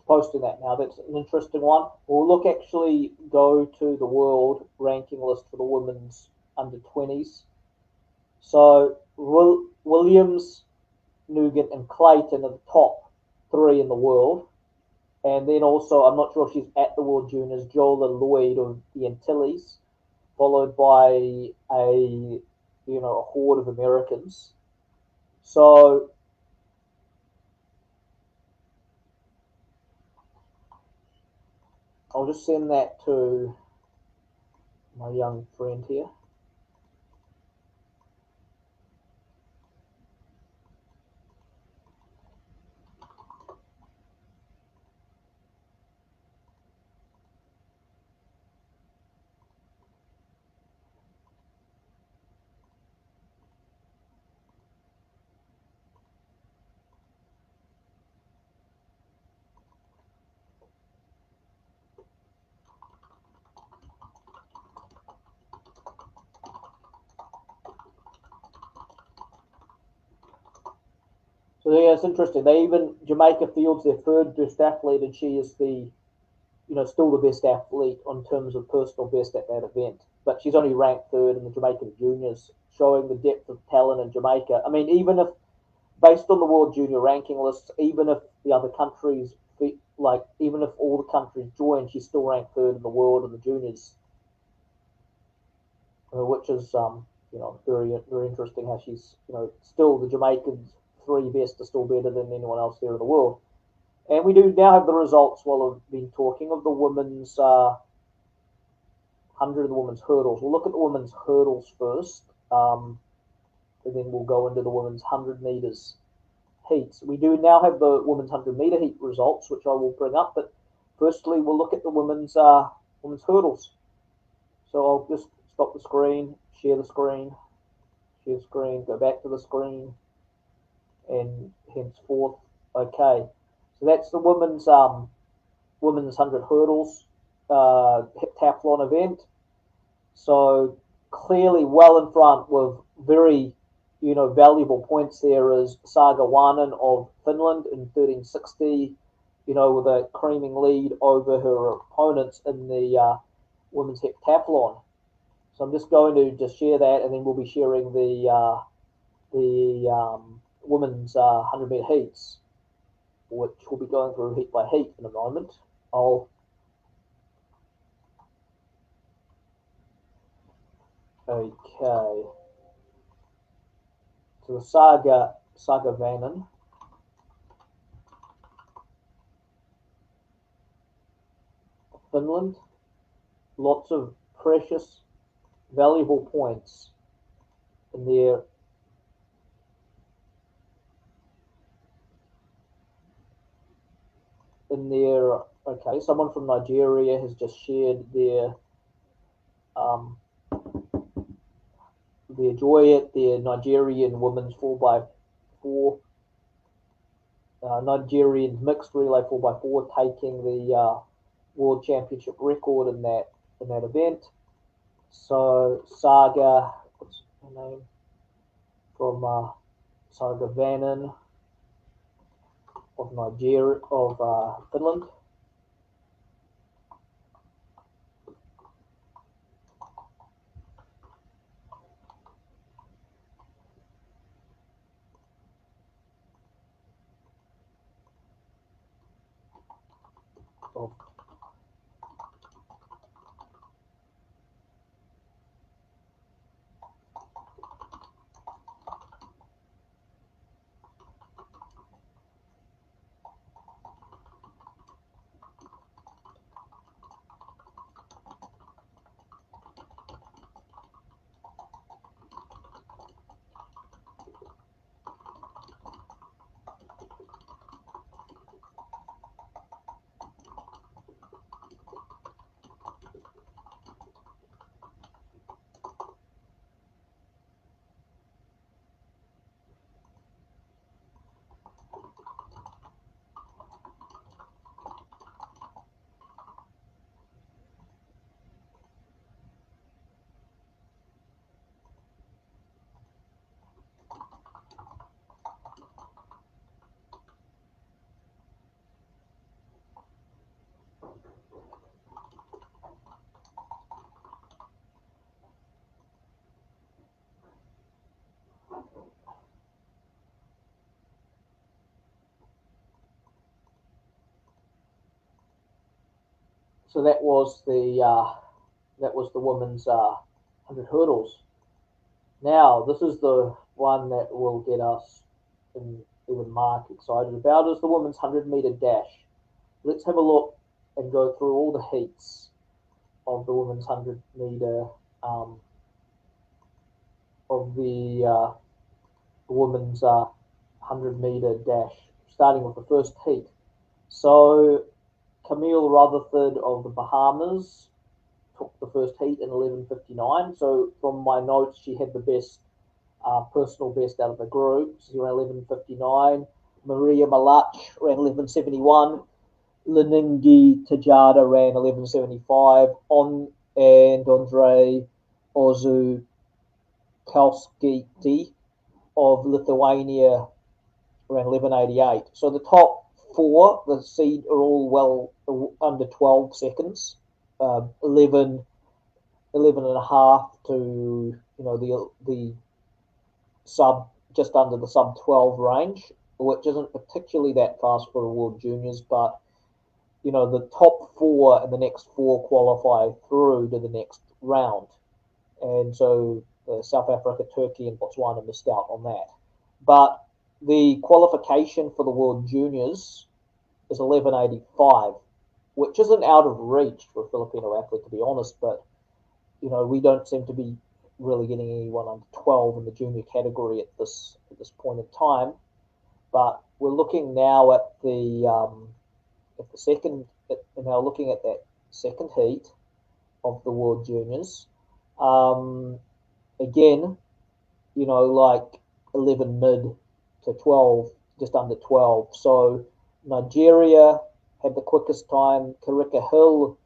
Posting that now. That's an interesting one. We'll go to the world ranking list for the women's under 20s. So Williams, Nugent, and Clayton are the top 3 in the world. And then also, I'm not sure if she's at the World Juniors, Jola Lloyd of the Antilles, followed by a horde of Americans. So I'll just send that to my young friend here. So yeah, it's interesting. Jamaica fields their third best athlete, and she is still the best athlete on terms of personal best at that event. But she's only ranked third in the Jamaican juniors, showing the depth of talent in Jamaica. I mean, even if based on the world junior ranking lists, even if the other countries even if all the countries join, she's still ranked third in the world in the juniors, which is very very interesting. How she's still the Jamaicans three best are still better than anyone else there in the world. And we do now have the results while I've been talking of the women's 100 of the women's hurdles. We'll look at the women's hurdles first, and then we'll go into the women's 100 meters heats. We do now have the women's 100 meter heat results, which I will bring up. But firstly, we'll look at the women's hurdles. So I'll just stop the screen, share the screen, go back to the screen, and henceforth, okay. So that's the women's 100 hurdles heptathlon event. So clearly well in front with very valuable points there is Saga Wanen of Finland in 1360, with a creaming lead over her opponents in the women's heptathlon. So I'm just going to just share that, and then we'll be sharing the women's 100 meter heats, which we'll be going through heat by heat in a moment. Okay. So the Saga Vanen. Finland. Lots of precious, valuable points in their okay, someone from Nigeria has just shared their joy at their Nigerian women's 4x4 Nigerian mixed relay 4x4 taking the world championship record in that event. So Saga, what's her name, from Saga Vanen of Nigeria of Finland. So that was the women's 100 hurdles. Now this is the one that will get us and even Mark excited about is the women's 100 meter dash. Let's have a look and go through all the heats of the women's 100 meter of the women's 100 meter dash, starting with the first heat. So Camille Rutherford of the Bahamas took the first heat in 11:59. So from my notes, she had the best personal best out of the group. She ran 11:59. Maria Malach ran 11:71. Leningi Tajada ran 11:75. And Andre Ozukalski of Lithuania around 11:88. So the top four, the seed, are all well under 12 seconds, 11, 11 and a half to the sub, just under the sub 12 range, which isn't particularly that fast for the World Juniors, but the top four and the next four qualify through to the next round. And so South Africa, Turkey, and Botswana missed out on that. But the qualification for the World Juniors is 11:85, which isn't out of reach for a Filipino athlete, to be honest. But we don't seem to be really getting anyone under 12 in the junior category at this point in time. But we're looking now at the second, now looking at that second heat of the World Juniors. Again, like 11 mid to 12, just under 12. So Nigeria had the quickest time. Karika Hill,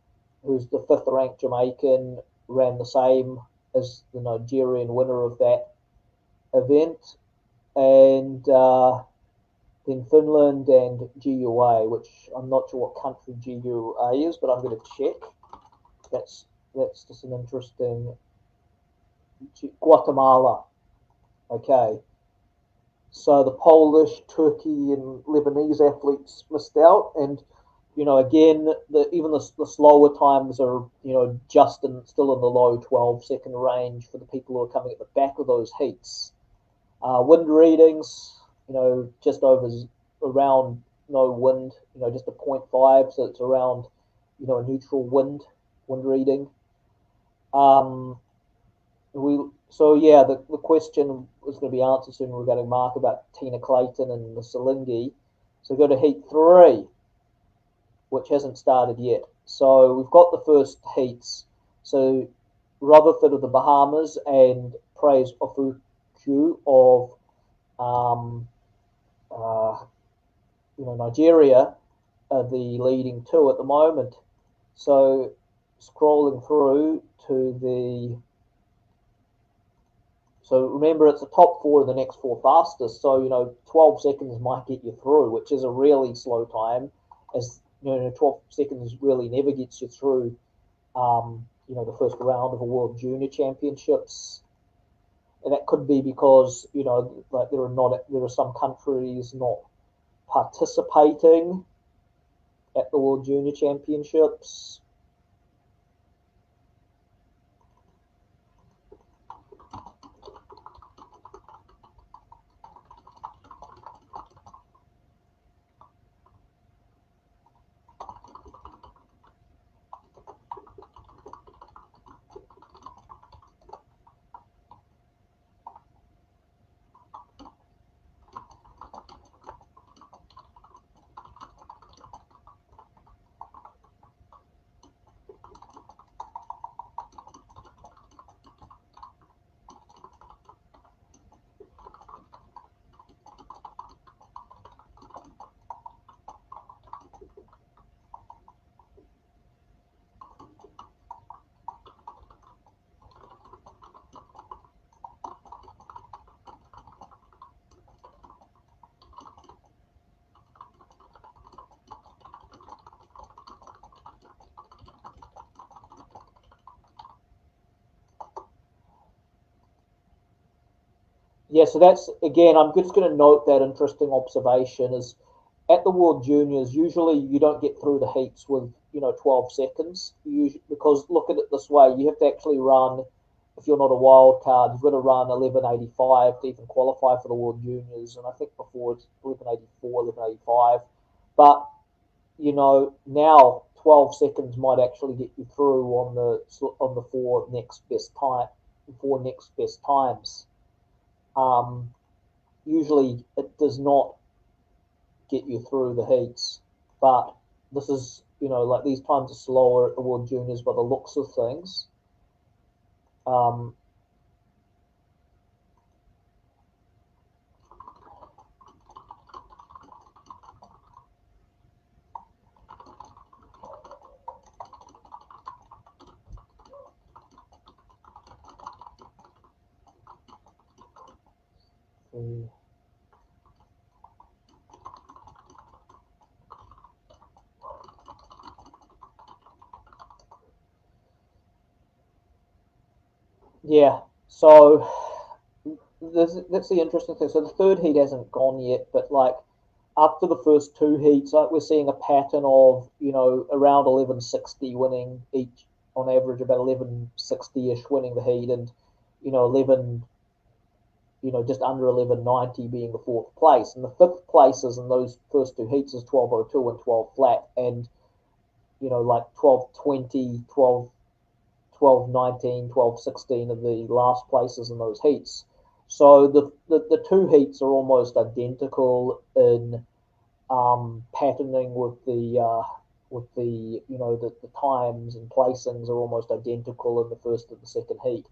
who's the 5th ranked Jamaican, ran the same as the Nigerian winner of that event. And then Finland and GUA, which I'm not sure what country GUA is, but I'm going to check. That's just an interesting. Guatemala. Okay. So the Polish, Turkey, and Lebanese athletes missed out, and again, even the slower times are just still in the low 12-second range for the people who are coming at the back of those heats. Wind readings, just over around no wind, just a 0.5, so it's around a neutral wind reading. The question was going to be answered soon regarding Mark about Tina Clayton and the Salingi. So go to heat 3, which hasn't started yet. So we've got the first heats. So Rutherford of the Bahamas and Praise Ofuku of Nigeria are the leading two at the moment. So scrolling through to so remember, it's the top four of the next four fastest. So 12 seconds might get you through, which is a really slow time, as 12 seconds really never gets you through the first round of a World Junior Championships. And that could be because like there are some countries not participating at the World Junior Championships. Yeah, so that's, again, I'm just going to note that interesting observation is at the World Juniors, usually you don't get through the heats with, 12 seconds. Because look at it this way, you have to actually run, if you're not a wild card, you've got to run 11:85 to even qualify for the World Juniors. And I think before it's 11:84, 11:85. But, now 12 seconds might actually get you through on the four next best times. Usually it does not get you through the heats, but this is, like these times are slower at the World Juniors by the looks of things. Yeah. So that's the interesting thing. So the third heat hasn't gone yet, but like after the first two heats, like we're seeing a pattern of around 1160 winning each, on average about 1160 ish winning the heat, and 11 just under 1190 being the fourth place, and the fifth places in those first two heats is 1202 and 12 flat, and like 1220, 1219, 1216 of the last places in those heats. So the two heats are almost identical in patterning with the the times and placings are almost identical in the first and the second heat.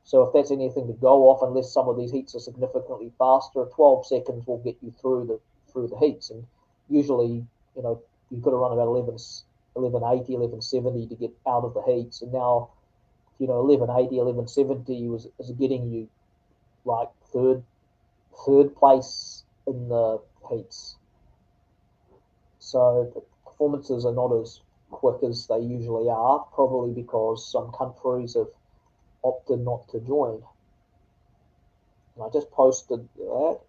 So if that's anything to go off, unless some of these heats are significantly faster, 12 seconds will get you through the heats, and usually you've got to run about 1180, 1170 to get out of the heats, and now 1180, 1170 is getting you like third place in the heats. So the performances are not as quick as they usually are, probably because some countries have opted not to join. And I just posted that.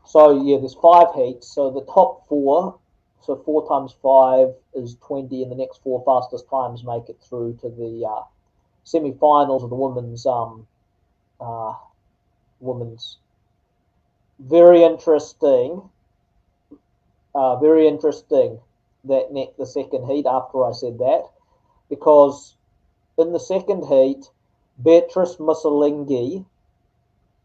So yeah, there's five heats. So the top four, so 4 times 5 is 20, and the next four fastest times make it through to the semi-finals of the uh, women's. Very interesting. Very interesting that the second heat. After I said that, because in the second heat, Beatrice Mussolinghi,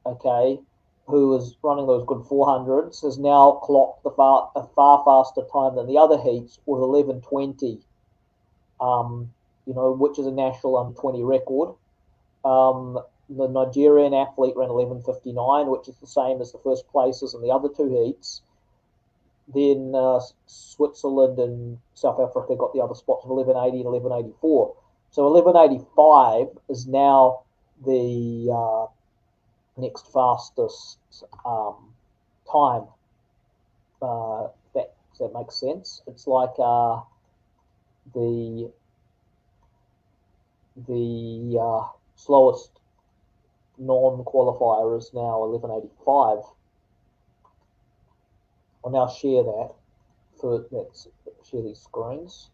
okay, who was running those good 400s, has now clocked a far faster time than the other heats with 11:20, which is a national under 20 record. The Nigerian athlete ran 11:59, which is the same as the first places in the other two heats. Then Switzerland and South Africa got the other spots of 11:80 and 11:84. So 11:85 is now the next fastest time. Does that make sense? It's like the slowest non-qualifier is now 11:85. I'll now share that. Let's share these screens.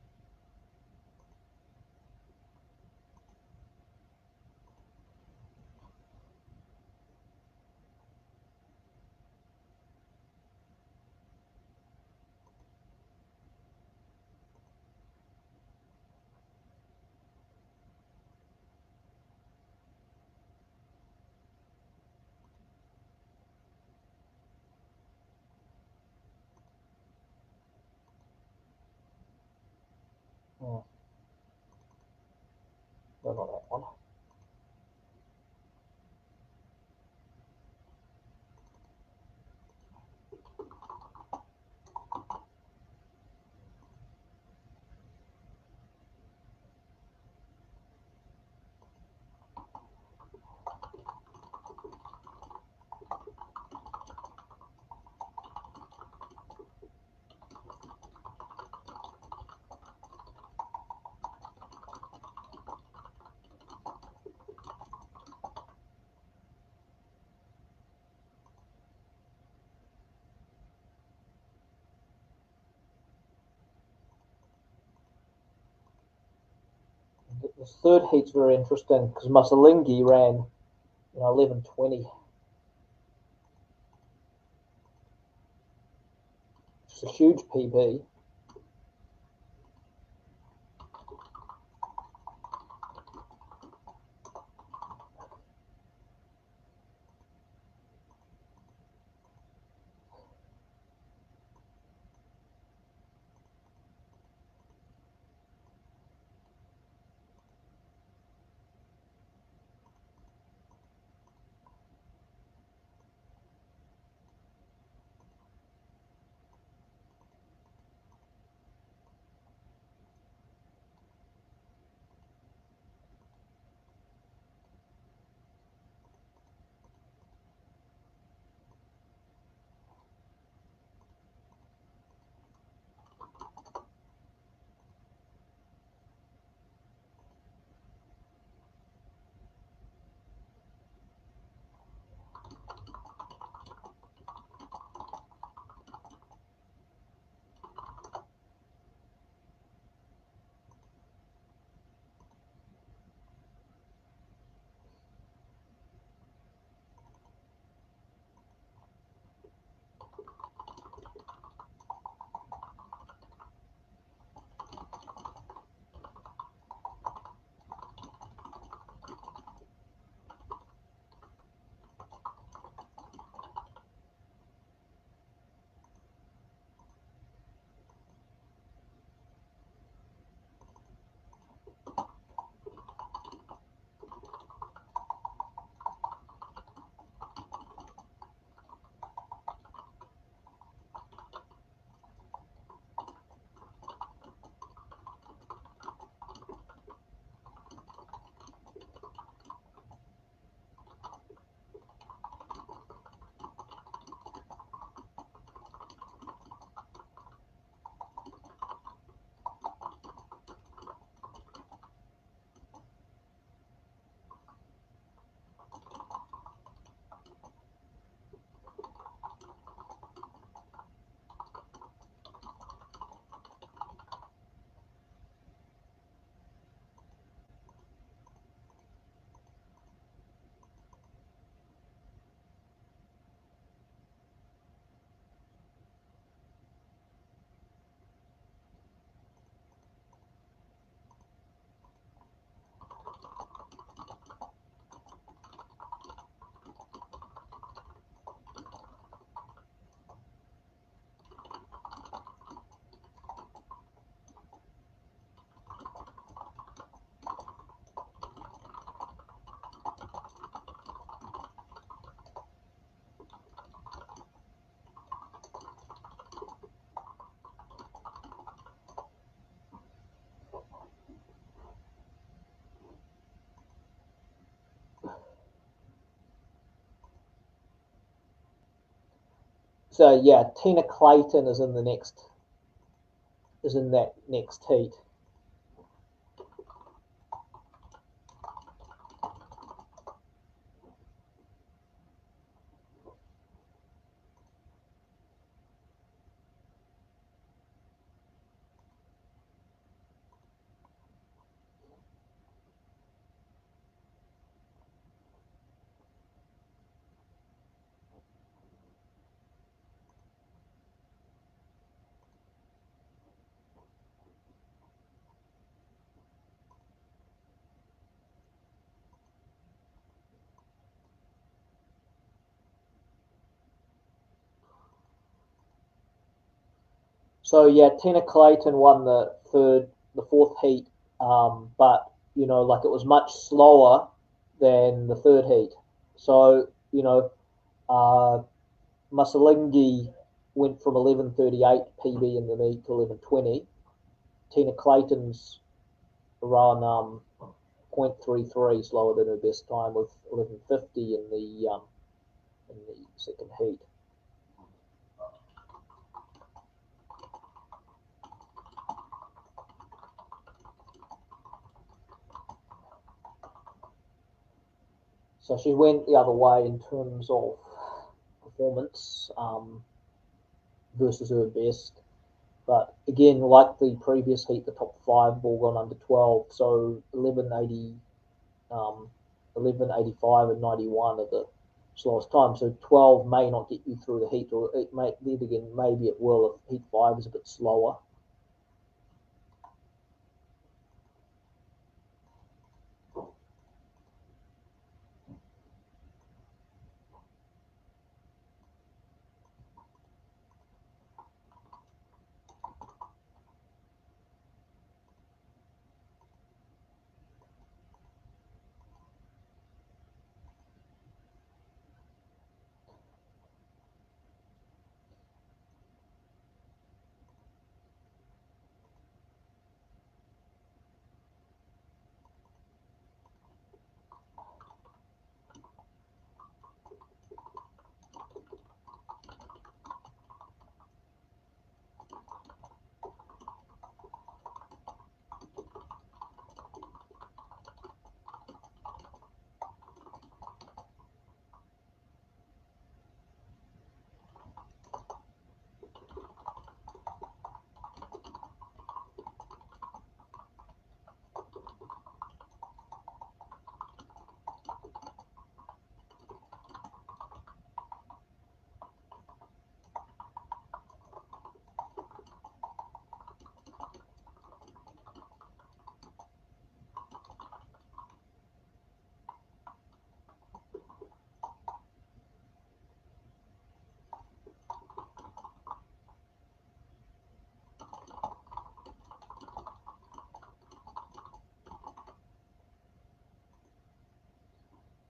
Oh, no, not that one. The third heat's very interesting because Mussolinghi ran 11:20, which is a huge PB. So yeah, Tina Clayton is in that next heat. So yeah, Tina Clayton won the fourth heat, but like it was much slower than the third heat. So uh, Masalingi went from 11:38 PB in the meet to 11:20. Tina Clayton's run 0.33 slower than her best time with 11:50 in the second heat. So she went the other way in terms of performance versus her best. But again, like the previous heat, the top five all gone under 12. So 11:80, 11:85 and 91 are the slowest time. So 12 may not get you through the heat, or it may, then again, maybe it will if heat 5 is a bit slower.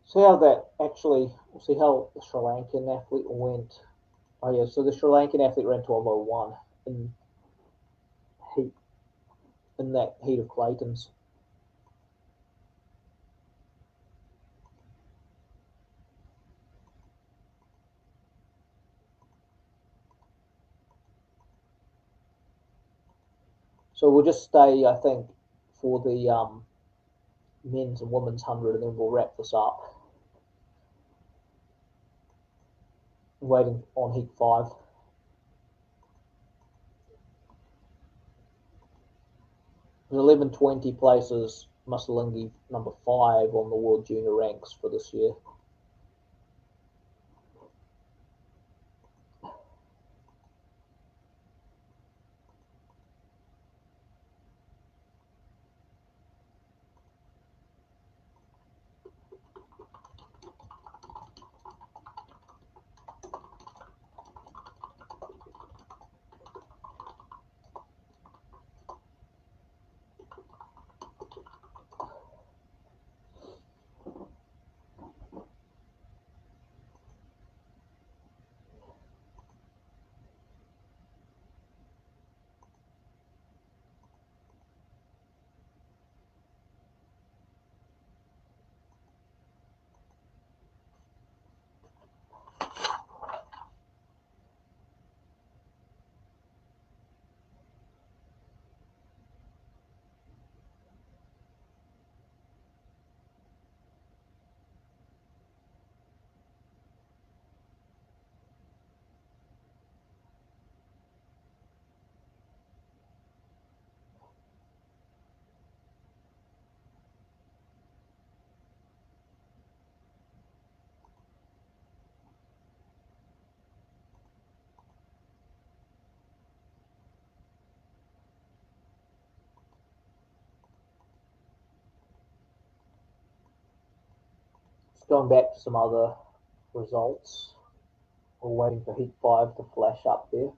See how that actually, see how the Sri Lankan athlete went. Oh yeah, so the Sri Lankan athlete ran 12:01 in heat in that heat of Clayton's. So we'll just stay, I think, for the men's and women's 100, and then we'll wrap this up. Waiting on heat 5. There's 11:20 places Masalingi number 5 on the world junior ranks for this year. Going back to some other results. We're waiting for Heat 5 to flash up there.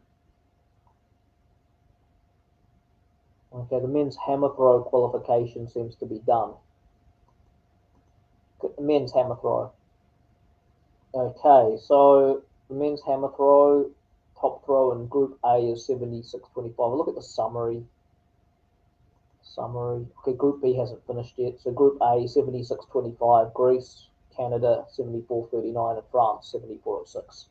Okay, the men's hammer throw qualification seems to be done. The men's hammer throw. Okay, so the men's hammer throw, top throw in Group A is 76.25. Look at the summary. Okay, Group B hasn't finished yet. So Group A 76.25, Greece, Canada 74.39, and France 74.06.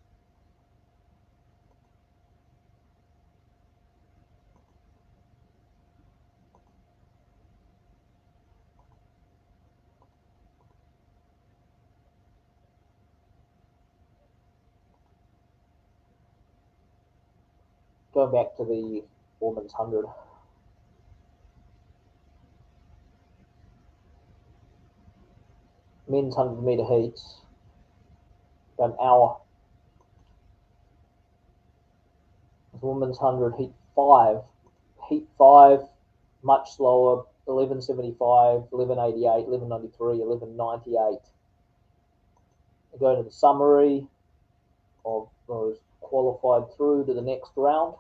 Going back to the women's 100. Men's 100 meter heats, about an hour. Women's 100 heat 5. Heat 5, much slower, 11.75, 11.88, 11.93, 11.98. We go to the summary of those qualified through to the next round.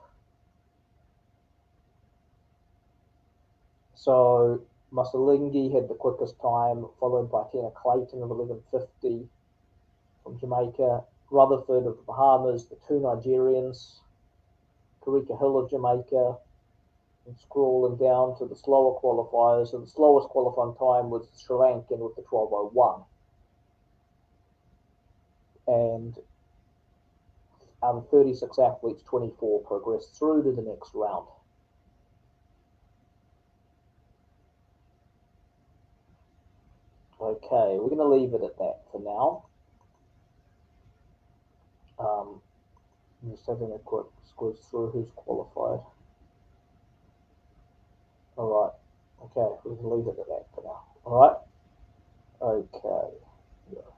So Masalingi had the quickest time, followed by Tina Clayton of 11.50 from Jamaica, Rutherford of the Bahamas, the two Nigerians, Karika Hill of Jamaica, and scrolling down to the slower qualifiers. So the slowest qualifying time was Sri Lankan with the 12.01. And out of 36 athletes, 24 progressed through to the next round. Okay, we're going to leave it at that for now. I'm just having a quick squiz through who's qualified. All right. Okay, we can leave it at that for now. All right. Okay. Yeah.